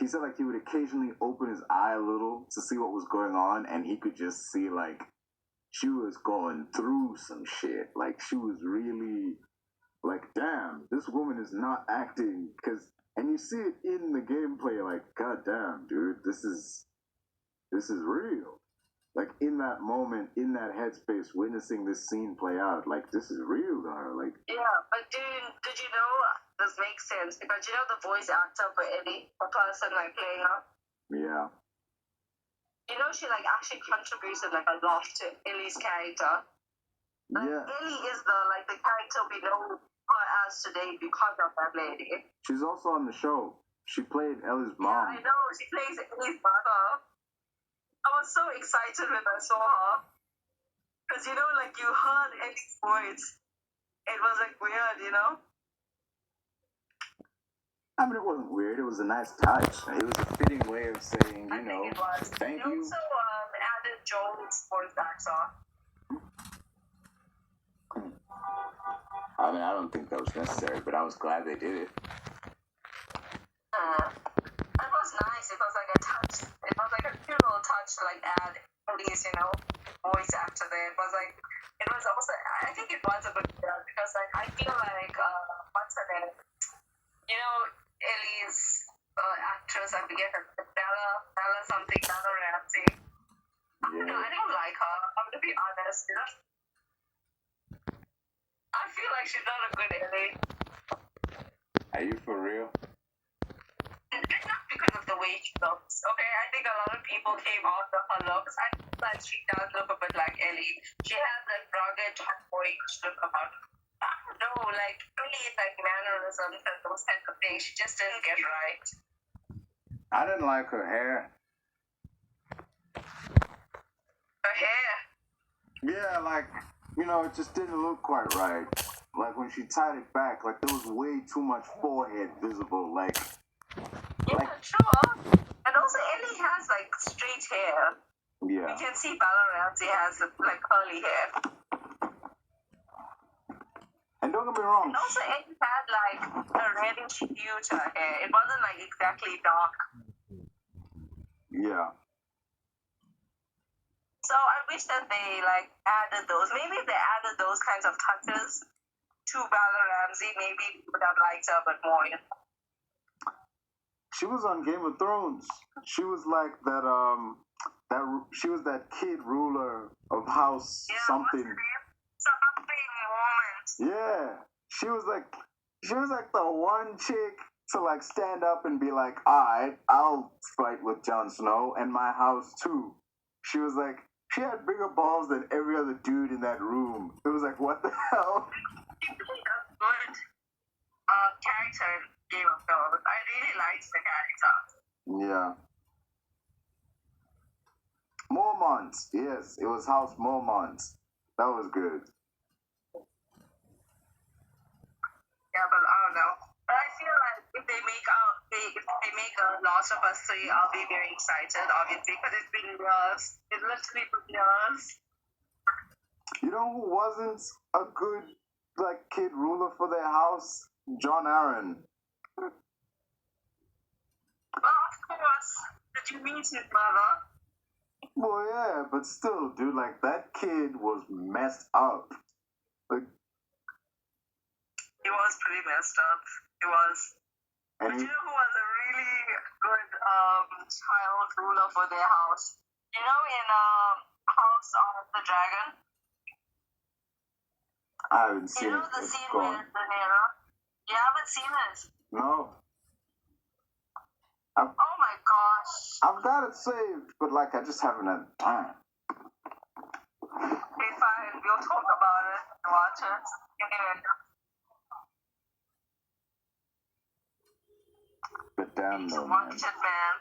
he said he would occasionally open his eye a little to see what was going on, and he could just see she was going through some shit. She was really damn, this woman is not acting. And you see it in the gameplay, god damn, dude, this is real. In that moment, in that headspace, witnessing this scene play out, this is real to her. Yeah, but did you know this makes sense? Because the voice actor for Ellie, the person playing her. Yeah. She actually contributed a lot to Ellie's character. Yeah. Ellie is the character we know her as today because of that lady. She's also on the show. She played Ellie's mom. Yeah, I know. She plays Ellie's mother. I was so excited when I saw her. Because, you heard Ellie's voice. It was, weird, I mean, it wasn't weird. It was a nice touch. It was a fitting way of saying, I think it was. Thank you. Also added Joel's voice actor. I mean, I don't think that was necessary, but I was glad they did it. It was nice. It was a touch. It was a cute little touch to add Ellie's, voice actor there. It was also, I think it was a good deal because I feel what's her name? Ellie's actress, I forget her, Bella something, Bella Ramsey. Yeah. No, I don't like her. I'm gonna be honest, I feel like she's not a good Ellie. Are you for real? Not because of the way she looks, okay? I think a lot of people came off of her looks. I feel like she does look a bit like Ellie. She has that rugged, tomboyish look about her. I don't know, Ellie's mannerisms and those kinds of things, she just didn't get right. I didn't like her hair. Her hair? Yeah, it just didn't look quite right. When she tied it back, there was way too much forehead visible, Yeah, sure. And also, Ellie has, straight hair. Yeah. You can see Bella Ramsey has, curly hair. And don't get me wrong. And also, Ellie had, a reddish hue to her hair. It wasn't, exactly dark. Yeah. So I wish that they, added those. Maybe if they added those kinds of touches to Bella Ramsey, maybe we would have liked her a bit more. She was on Game of Thrones. She was she was that kid ruler of House something. Something moment. Yeah. She was the one chick to stand up and be alright, I'll fight with Jon Snow and my house too. She was she had bigger balls than every other dude in that room. It was what the hell? She really a good character in Game of Thrones. I really liked the character. Yeah. Mormont. Yes, it was House Mormont. That was good. Yeah, but I don't know. But I feel like if they make a Last of Us 3, I'll be very excited, obviously, because it's been years. It's literally been years. You know who wasn't a good kid ruler for their house? John Aaron. Well, of course. Did you meet his mother? Well, yeah, but still, dude, that kid was messed up. He was pretty messed up. He was. And But you know who was a really good child ruler for their house? You know, in House of the Dragon? I haven't seen You know it. the It's scene gone. with Rhaenyra? You haven't seen it? No. Oh my gosh. I've got it saved, but I just haven't had time. Okay, fine. We'll talk about it and watch it. Anyway. But damn, So though, watch man. it, man.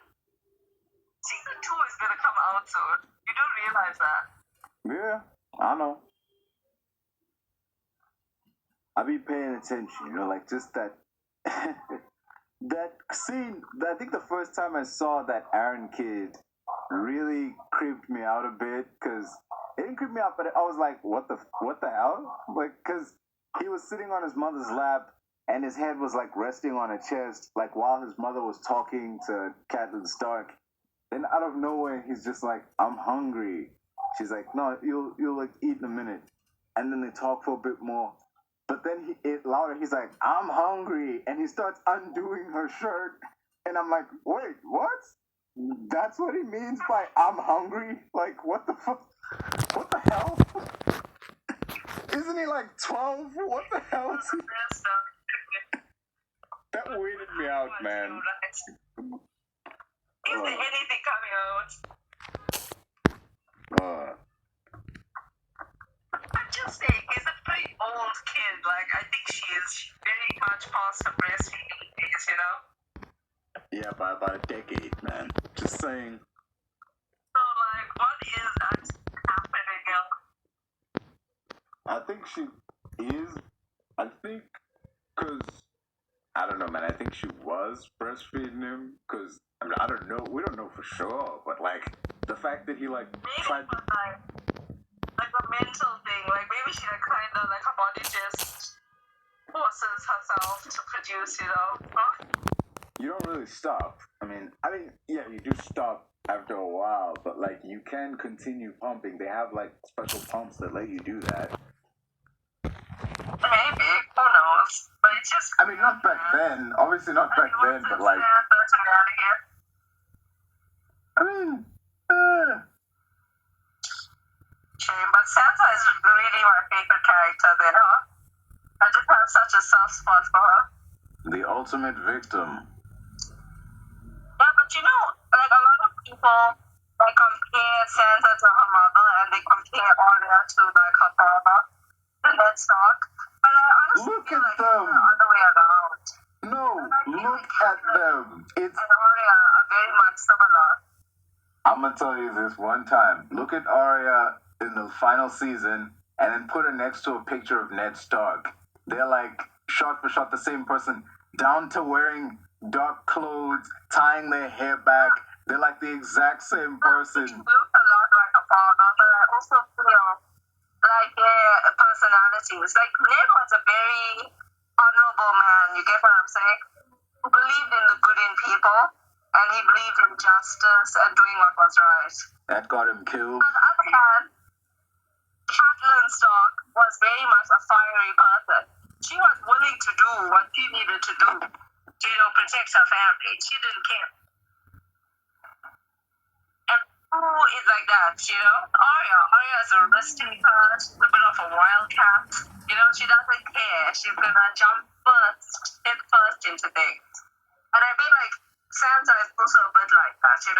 Season 2 is gonna come out soon. You don't realize that. Yeah, I know. I be paying attention, just that that scene. I think the first time I saw that Aaron kid really creeped me out a bit, because it didn't creep me out, but I was like, what the hell? Because he was sitting on his mother's lap and his head was resting on her chest, while his mother was talking to Catelyn Stark. Then out of nowhere, he's just like, I'm hungry. She's like, no, you'll eat in a minute. And then they talk for a bit more. But then louder, he's like, I'm hungry. And he starts undoing her shirt. And I'm like, wait, what? That's what he means by I'm hungry? What the fuck? What the hell? Isn't he 12? What the hell is he? That weirded me out, man. Is there anything coming out? I'm just saying, he's a pretty old kid. I think she's very much past her breastfeeding days, you know? Yeah, by about a decade, man. Just saying. So, what is actually happening here? I think she is. I think, because, I don't know, man. I think she was breastfeeding him, because, I don't know. We don't know for sure, but, the fact that he, Maybe tried... it was, a mental thing. Maybe she, kind of, her body just forces herself to produce, you know? Huh? You don't really stop. I mean, yeah, you do stop after a while, but, you can continue pumping. They have, special pumps that let you do that. Maybe. Who knows? But it's just... Not back then. Obviously not back then, but, Shame, but Sansa is really my favorite character there, huh? I just have such a soft spot for her. the ultimate victim. Yeah, but a lot of people, compare Sansa to her mother, and they compare Arya to, her father, the nedstark. But I honestly Look feel at it's them. the other way around. No, look at them. It's... And Arya are very much similar. I'm gonna tell you this one time. Look at Arya in the final season, and then put her next to a picture of Ned Stark. They're shot for shot the same person, down to wearing dark clothes, tying their hair back. They're the exact same person. She looks a lot like her father, but I also feel their personalities. Ned was a very honorable man, you get what I'm saying? Who believed in the good in people, and he believed in justice and doing what was right. That got him killed. On the other hand, Catelyn Stark was very much a fiery person. She was willing to do what she needed to do to, protect her family. She didn't care. And who is like that, Arya. Arya is a risk taker. She's a bit of a wildcat. She doesn't care. She's gonna jump head first into things. And I feel Sansa is also a bit like that, She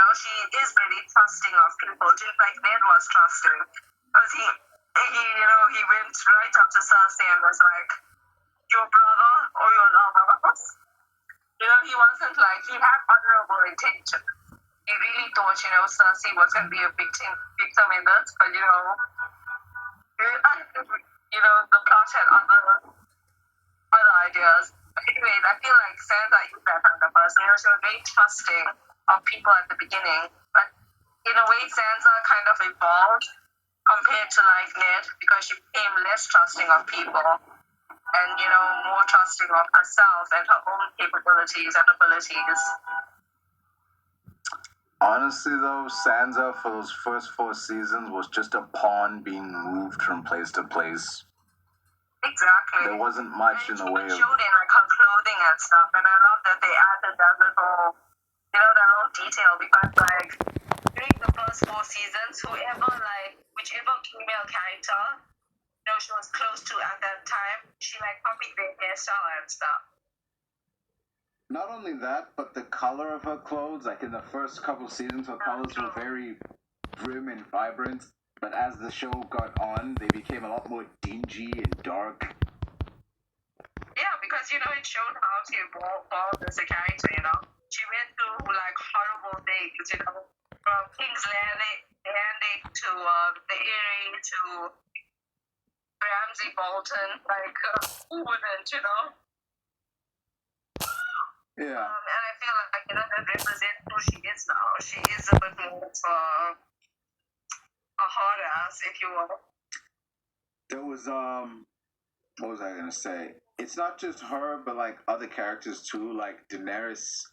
is very trusting of people, just like Ned was trusting. Because he went right up to Cersei and was like, your brother or your lover. He wasn't he had honorable intention. He really thought, Cersei was going to be a victim in this, but, the plot had other ideas. But anyways, I feel like Sansa is that kind of person. She was very trusting of people at the beginning, but in a way, Sansa kind of evolved compared to like Ned because she became less trusting of people and more trusting of herself and her own capabilities and abilities. Honestly, though, Sansa for those first 4 seasons was just a pawn being moved from place to place. Exactly. There wasn't much in the way of... showed in like her clothing and stuff, and I love that they added that little, that little detail because like during the first 4 seasons, whichever female character, she was close to at that time, she like copied their hairstyle and stuff. Not only that, but the color of her clothes, like in the first couple seasons, her colors were very grim and vibrant. But as the show got on, they became a lot more dingy and dark. Yeah, because, it showed how she evolved as a character, She went through, like, horrible things, from King's Landing to the Eyrie to Ramsay Bolton. Like, who wouldn't, Yeah. And I feel like, that represents who she is now. She is a bit more of a hard ass, if you will. There was, what was I gonna say? It's not just her, but, like, other characters, too. Like, Daenerys,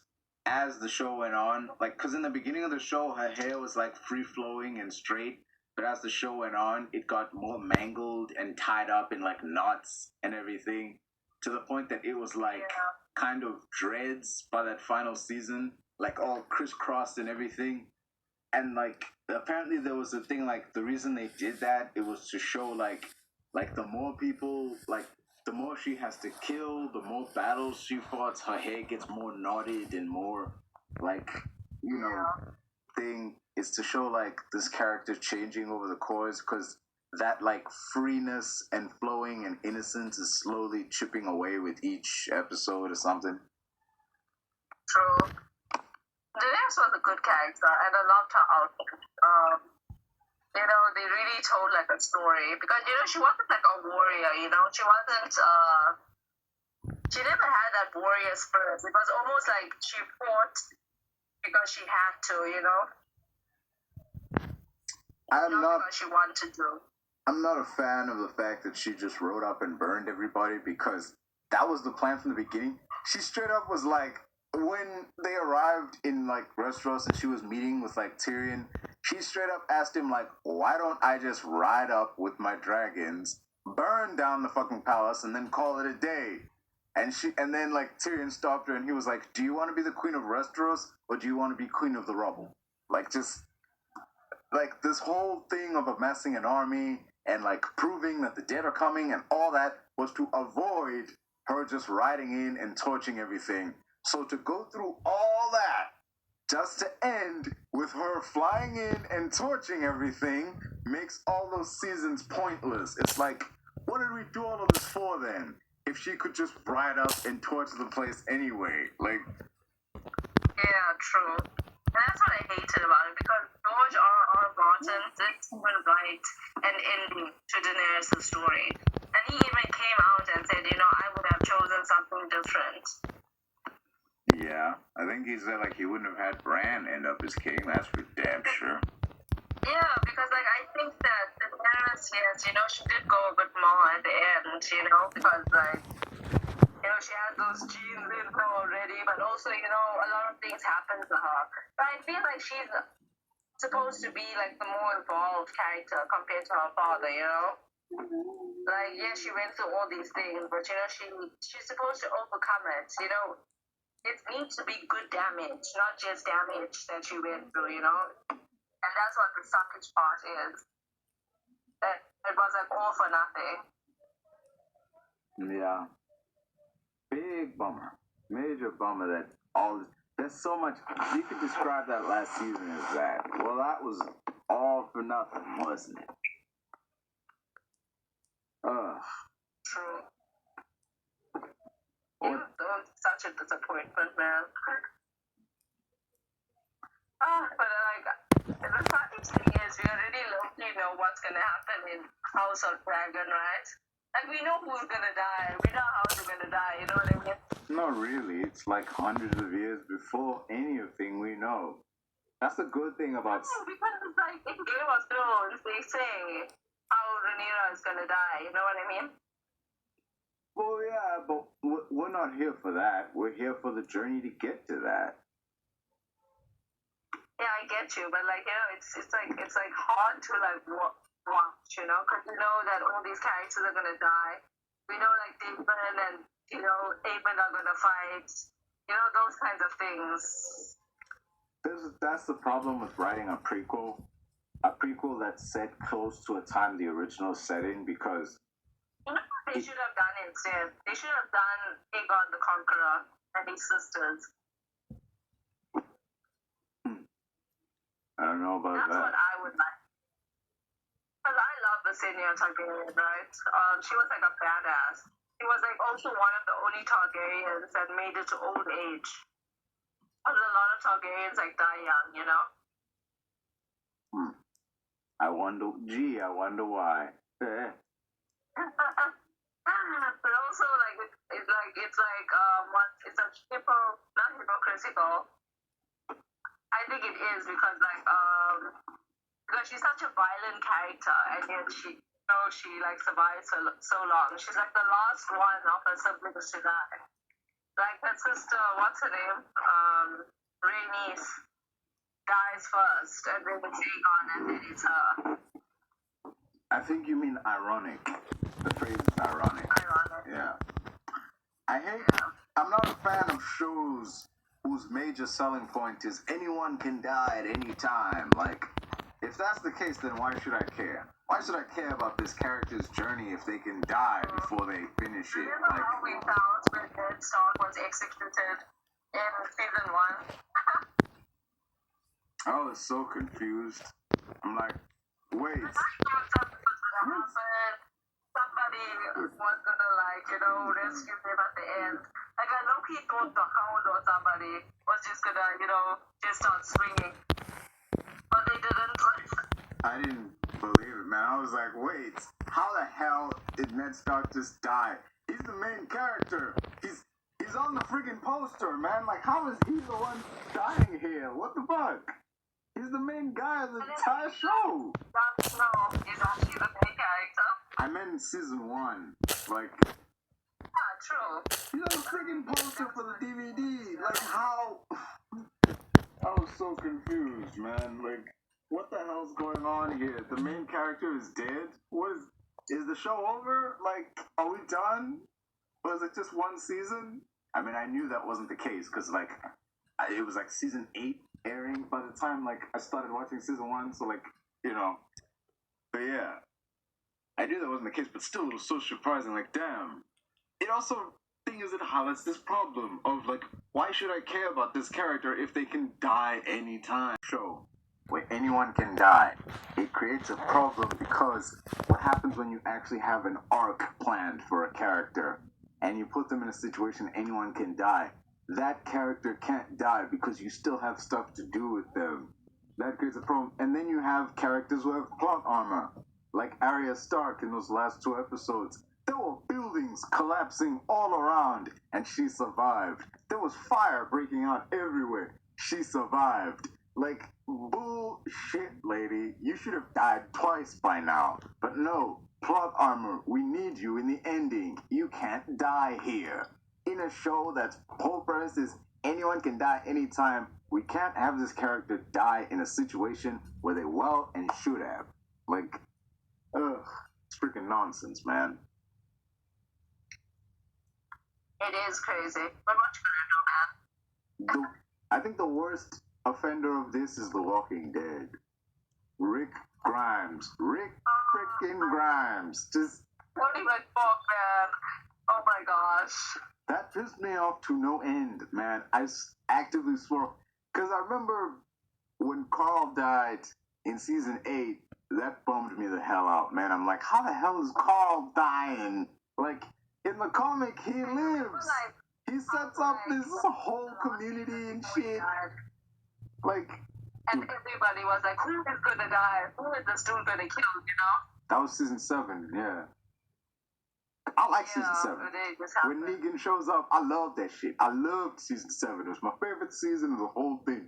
as the show went on, like, because in the beginning of the show, her hair was, like, free-flowing and straight. But as the show went on, it got more mangled and tied up in, like, knots and everything. To the point that it was, like, kind of dreads by that final season. Like, all crisscrossed and everything. And, like, apparently there was a thing, like, the reason they did that, it was to show, like the more people, like, the more she has to kill, the more battles she fought, her hair gets more knotted and more, like, thing is to show, like, this character changing over the course, because that, like, freeness and flowing and innocence is slowly chipping away with each episode or something. True. Daenerys was a good character, and I loved her outfit. They really told, like, a story, because, she wasn't, like, a warrior, she wasn't, she never had that warrior spirit. It was almost like she fought because she had to, because she wanted to. I'm not a fan of the fact that she just rode up and burned everybody, because that was the plan from the beginning. She straight up was like, when they arrived in, like, Westeros and she was meeting with, like, Tyrion, she straight up asked him, like, why don't I just ride up with my dragons, burn down the fucking palace, and then call it a day? And then, like, Tyrion stopped her and he was like, do you want to be the queen of Westeros, or do you want to be queen of the rubble? Like, just, like, this whole thing of amassing an army and, like, proving that the dead are coming and all that was to avoid her just riding in and torching everything. So to go through all that just to end with her flying in and torching everything makes all those seasons pointless. It's like, what did we do all of this for then? If she could just ride up and torch the place anyway. Like... Yeah, true. And that's what I hated about it, because George R.R. Martin did write an ending to Daenerys' story. And he even came out and said, I would have chosen something different. Yeah, I think he said, like, he wouldn't have had Bran end up as king, that's for damn sure. Yeah, because, like, I think that Daenerys, yes, she did go a bit more at the end, because, like, she had those genes in her already, but also, a lot of things happen to her. But I feel like she's supposed to be, like, the more involved character compared to her father, Like, yeah, she went through all these things, but, she's supposed to overcome it, It needs to be good damage, not just damage that you went through, And that's what the suckage part is. That it was like all for nothing. Yeah. Big bummer. Major bummer that there's so much, you could describe that last season as that. Well, that was all for nothing, wasn't it? Ugh. True. It was such a disappointment, man. But like, the funny thing is, we already know what's gonna happen in House of Dragon, right? Like, we know who's gonna die. We know how they're gonna die, you know what I mean? Not really. It's like hundreds of years before anything we know. That's the good thing about... No, because it's like in Game of Thrones, they say how Rhaenyra is gonna die, you know what I mean? Well, yeah, but we're not here for that. We're here for the journey to get to that. Yeah, I get you, but like, you know, it's like hard to like watch, you know, because you know that all these characters are gonna die. We know like Damon and Airbender are gonna fight. You know, those kinds of things. That's the problem with writing a prequel. A prequel that's set close to a time the original setting, because you know what they should have done instead? They should have done Aegon the Conqueror and his sisters. I don't know about That's that. what I would like. Because I love Visenya Targaryen, right? She was like a badass. She was like also one of the only Targaryens that made it to old age. Because a lot of Targaryens like die young, you know? I wonder why. But also like it's not hypocritical. I think it is because she's such a violent character, and yet she like survives so long. She's like the last one of her siblings to die. Like her sister, what's her name? Rhaenys dies first, and then it's Aegon, and then it's her. I think you mean ironic. The phrase is ironic. Ironic. Yeah. I'm not a fan of shows whose major selling point is anyone can die at any time. Like, if that's the case, then why should I care? Why should I care about this character's journey if they can die before they finish it? Remember how we felt when nedstark was executed in season 1? I was so confused. I'm like, wait. I thought something was gonna happen. Somebody was gonna rescue him at the end. Like I know he thought the hound or somebody was just gonna, just start swinging. But they didn't. I didn't believe it, man. I was like, wait, how the hell did Ned Stark just die? He's the main character. He's on the friggin' poster, man. Like, how is he the one dying here? What the fuck? He's the main guy of the entire show. No, he's actually the main character. I meant in season 1. Like, yeah, true. He's on the friggin' poster for the DVD. Like, how? I was so confused, man. Like, what the hell's going on here? The main character is dead? Is the show over? Like, are we done? Was it just one season? I mean, I knew that wasn't the case, because, like, it was, like, season 8 airing by the time, like, I started watching season 1, so, like, But, yeah. I knew that wasn't the case, but still, it was so surprising, like, damn. It also, thing is, it highlights this problem of, like, why should I care about this character if they can die anytime? Show where anyone can die. It creates a problem because what happens when you actually have an arc planned for a character and you put them in a situation anyone can die? That character can't die because you still have stuff to do with them. That creates a problem. And then you have characters who have plot armor, like aryastark in those last 2 episodes. There were buildings collapsing all around, and she survived. There was fire breaking out everywhere. She survived. Like, bullshit, lady. You should have died twice by now. But no, plot armor, we need you in the ending. You can't die here. In a show that's whole premise is anyone can die anytime, we can't have this character die in a situation where they well and should have. Like, it's freaking nonsense, man. It is crazy. But what you gonna do, man? I think the worst offender of this is The Walking Dead. Rick Grimes. Rick freaking Grimes. Just... Don't even talk, man. Oh my gosh. That pissed me off to no end, man. I actively swore. Because I remember when Carl died in season 8, that bummed me the hell out, man. I'm like, how the hell is Carl dying? Like, in the comic, he lives. He sets up this whole community and shit. Like... And everybody was like, who is gonna die? Who is this dude gonna kill, That was season 7, yeah. I like season Yeah, 7. it just When happened. Negan shows up, I love that shit. I loved season 7. It was my favorite season of the whole thing.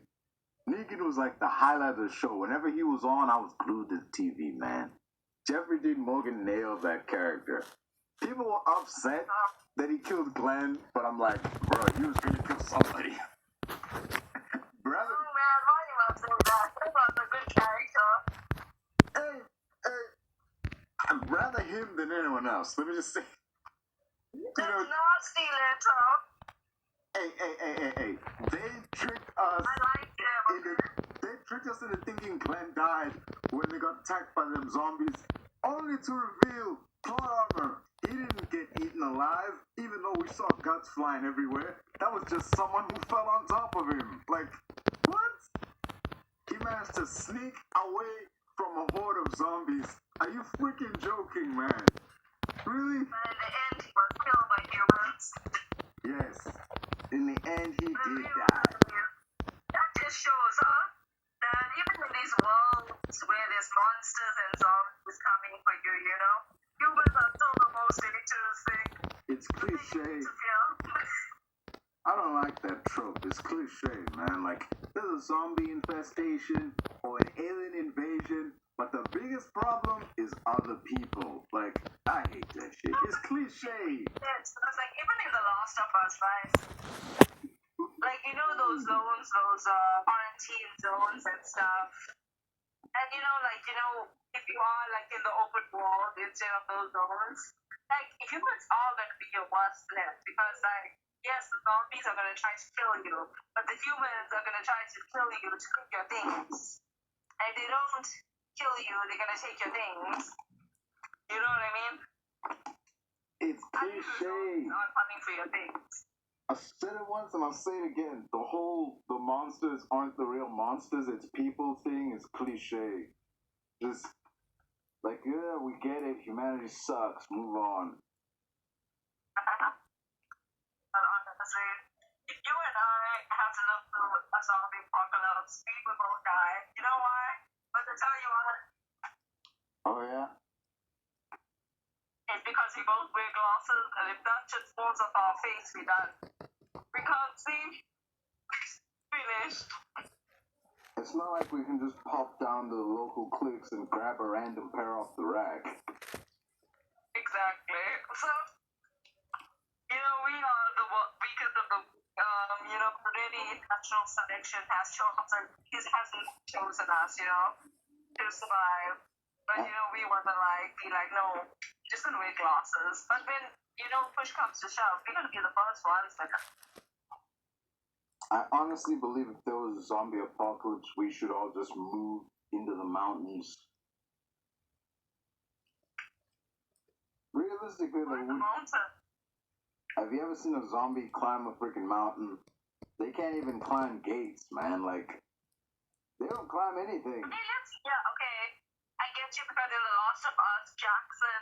Negan was like the highlight of the show. Whenever he was on, I was glued to the TV, man. Jeffrey Dean Morgan nailed that character. People were upset that he killed Glenn, but I'm like, bro, he was gonna kill somebody. Brother, Oh man, why you love saying that? That was a good character. hey, I'd rather him than anyone else. Let me just say. That's nasty, little. Hey. They tricked us. I like him. They tricked us into thinking Glenn died when they got attacked by them zombies, only to reveal plot armor. He didn't get eaten alive, even though we saw guts flying everywhere. That was just someone who fell on top of him. Like, what? He managed to sneak away from a horde of zombies. Are you freaking joking, man? Really? But in the end, he was killed by humans. Yes. In the end, he But did really, die. that just shows, that even in these worlds where there's monsters and zombies coming for you, you know, humans are still the most dangerous thing. It's cliche. To fear. I don't like that trope. It's cliche, man. Like, there's a zombie infestation or an alien invasion, but the biggest problem is other people. Like, I hate that shit. It's cliche. Yes, because like even in The Last of Us, right? Like you know those zones, those quarantine zones and stuff. And if you are like in the open world instead of those zones, like humans are gonna be your worst net because like yes, the zombies are gonna try to kill you, but the humans are gonna try to kill you to cook your things. And they don't kill you, they're gonna take your things. You know what I mean? It's cliche. Not coming for your things. I said it once and I'll say it again. The monsters aren't the real monsters. It's people thing. It's cliche. Just like, yeah, we get it. Humanity sucks. Move on. But honestly, if you and I had to live through a zombie apocalypse, we would both die. You know why? But to tell you what, Oh, yeah? it's because we both wear glasses, and if that shit falls off our face, we done. We can't see. Finished. It's not like we can just pop down to the local clicks and grab a random pair off the rack. Exactly. So, we are because of the, already natural selection hasn't chosen us, to survive. But, we want to, be like, no, just gonna wear glasses. But when, push comes to shove, we're gonna be the first ones that I honestly believe if there was a zombie apocalypse, we should all just move into the mountains. Realistically, the mountain. have you ever seen a zombie climb a freaking mountain? They can't even climb gates, man. Like, they don't climb anything. Okay. I get you because in The Last of Us, Jackson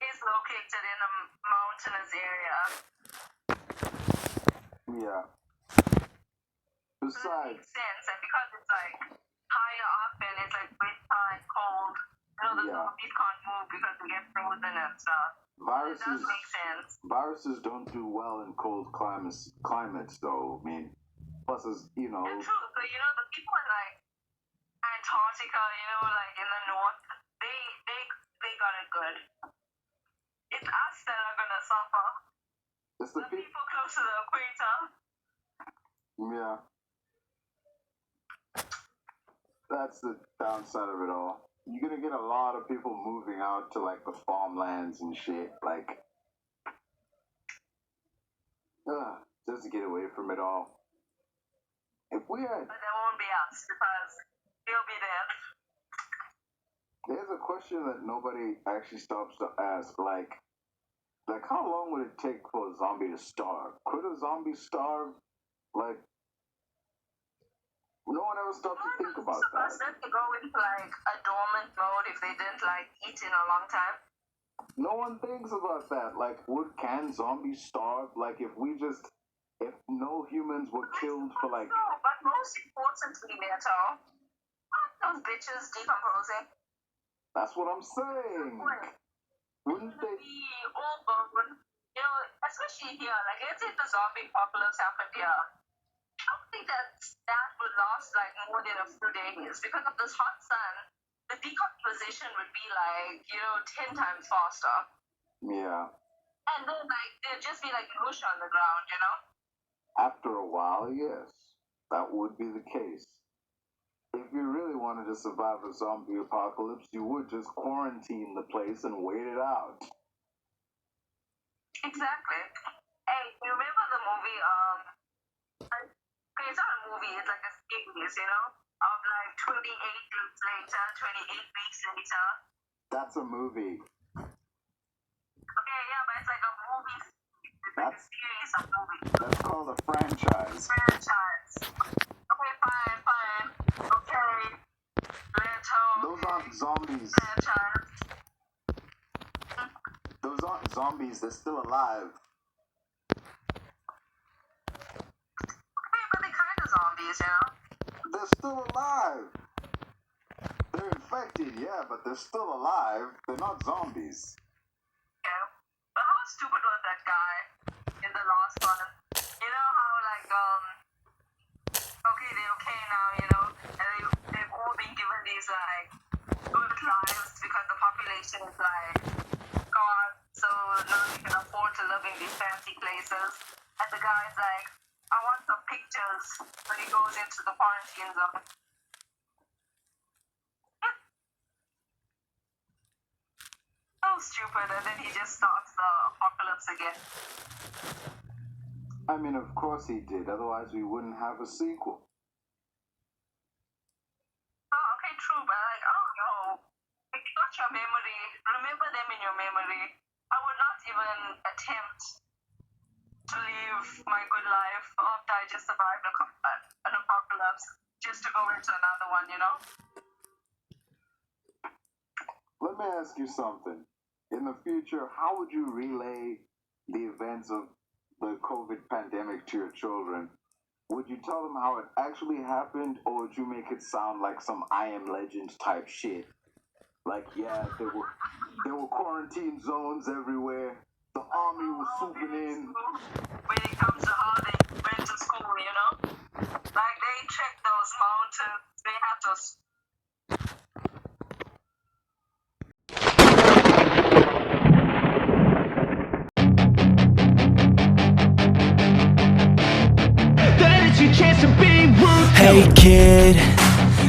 is located in a mountainous area. Yeah. So that Besides, makes sense, and because it's like higher up and it's like winter and cold, the zombies can't move because they get frozen and stuff. It does make sense. viruses don't do well in cold climates, though. I mean, plus, as you know. And true, so the people in like Antarctica, like in the north, they got it good. It's us that are gonna suffer. It's the people close to the equator. Yeah. That's the downside of it all. You're gonna get a lot of people moving out to like the farmlands and shit, like just to get away from it all. If we had, But there won't be us because we'll be there. there's a question that nobody actually stops to ask, like how long would it take for a zombie to starve? Could a zombie starve? Like, no one ever stopped to think about that. Supposed to go into like a dormant mode if they didn't like eat in a long time. No one thinks about that. Like, can zombies starve? Like, if no humans were killed for like. No, but most importantly, Neto, those bitches decomposing. That's what I'm saying. Wouldn't they? You know, especially here, like let's say the zombie apocalypse happened here. I don't think that would last like more than a few days because of this hot sun. The decomposition would be like, 10 times faster. Yeah. And then like there'd just be like mush on the ground, After a while, yes, that would be the case. If you really wanted to survive a zombie apocalypse, you would just quarantine the place and wait it out. Exactly. Hey, you remember the movie, okay, it's not a movie, it's like a series, of like 28 days later, 28 weeks later. That's a movie. Okay, yeah, but it's like a movie. It's like a series of movies. That's called a franchise. Okay, fine. Okay. Those aren't zombies. Franchise. Those aren't zombies, they're still alive. Okay, but they're kind of zombies, They're still alive. They're infected, yeah, but they're still alive. They're not zombies. Yeah. But how stupid was that guy in the last one? You know how, like, okay, they're okay now, and they've all been given these, like, good lives because the population is, like, gone, so now they can afford to live in these fancy places. And the guy's like, I want some pictures when he goes into the quarantine zone. So stupid, and then he just starts the apocalypse again. I mean, of course he did, otherwise we wouldn't have a sequel. Oh, okay, true, but like, I don't know. If you got your memory, remember them in your memory. I would not even attempt to live my good life after I just survived an apocalypse just to go into another one, Let me ask you something. In the future, how would you relay the events of the COVID pandemic to your children? Would you tell them how it actually happened, or would you make it sound like some I Am Legend type shit? Like, yeah, there were quarantine zones everywhere. The army was swooping in. When it comes to how they went to school, like they checked those mountains, they had to. Hey kid,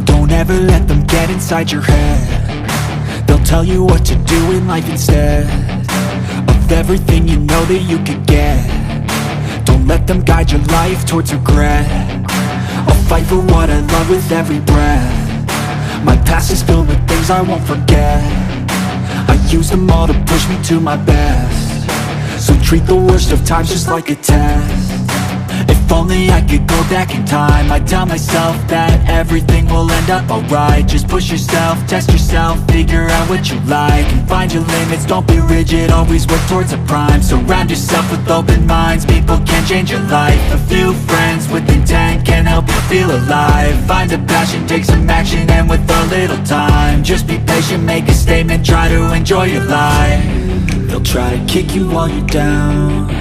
don't ever let them get inside your head. They'll tell you what to do in life instead of everything you know that you could get. Don't let them guide your life towards regret. I'll fight for what I love with every breath. My past is filled with things I won't forget. I use them all to push me to my best. So treat the worst of times just like a test. If only I could go back in time, I'd tell myself that everything will end up alright. Just push yourself, test yourself, figure out what you like, and find your limits, don't be rigid, always work towards a prime. Surround yourself with open minds, people can change your life. A few friends with intent can help you feel alive. Find a passion, take some action, and with a little time, just be patient, make a statement, try to enjoy your life. They'll try to kick you while you're down.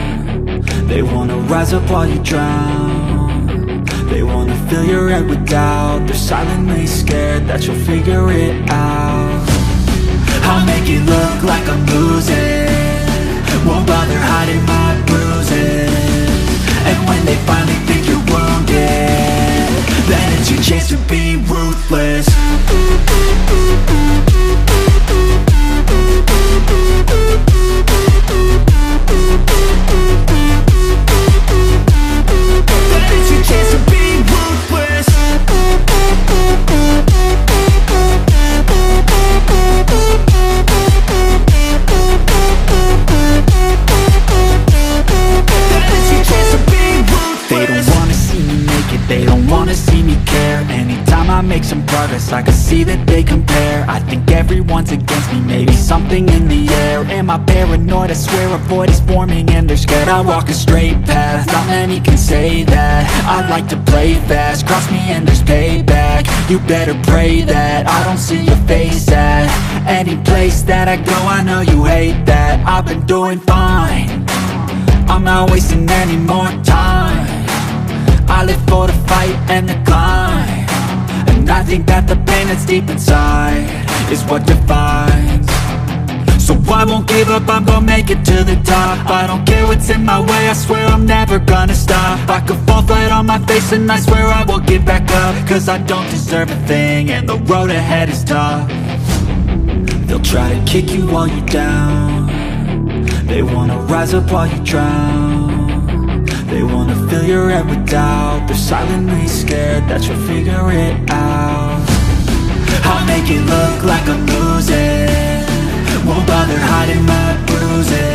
They wanna rise up while you drown. They wanna fill your head with doubt. They're silently scared that you'll figure it out. I'll make it look like I'm losing, won't bother hiding my bruises. And when they finally think you're wounded, then it's your chance to be ruthless. They don't wanna see me care. Anytime I make some progress, I can see that they compare. I think everyone's against me, maybe something in the air. Am I paranoid? I swear a void is forming and they're scared. I walk a straight path, not many can say that. I like to play fast, cross me and there's payback. You better pray that I don't see your face at Any place that I go, I know you hate that. I've been doing fine, I'm not wasting any more time. I live for the fight and the climb, and I think that the pain that's deep inside is what defines. So I won't give up, I'm gonna make it to the top. I don't care what's in my way, I swear I'm never gonna stop. I could fall flat on my face and I swear I will get back up, cause I don't deserve a thing and the road ahead is tough. They'll try to kick you while you're down, they wanna rise up while you drown. They wanna fill your head with doubt, they're silently scared that you'll figure it out. I'll make it look like I'm losing, won't bother hiding my bruises.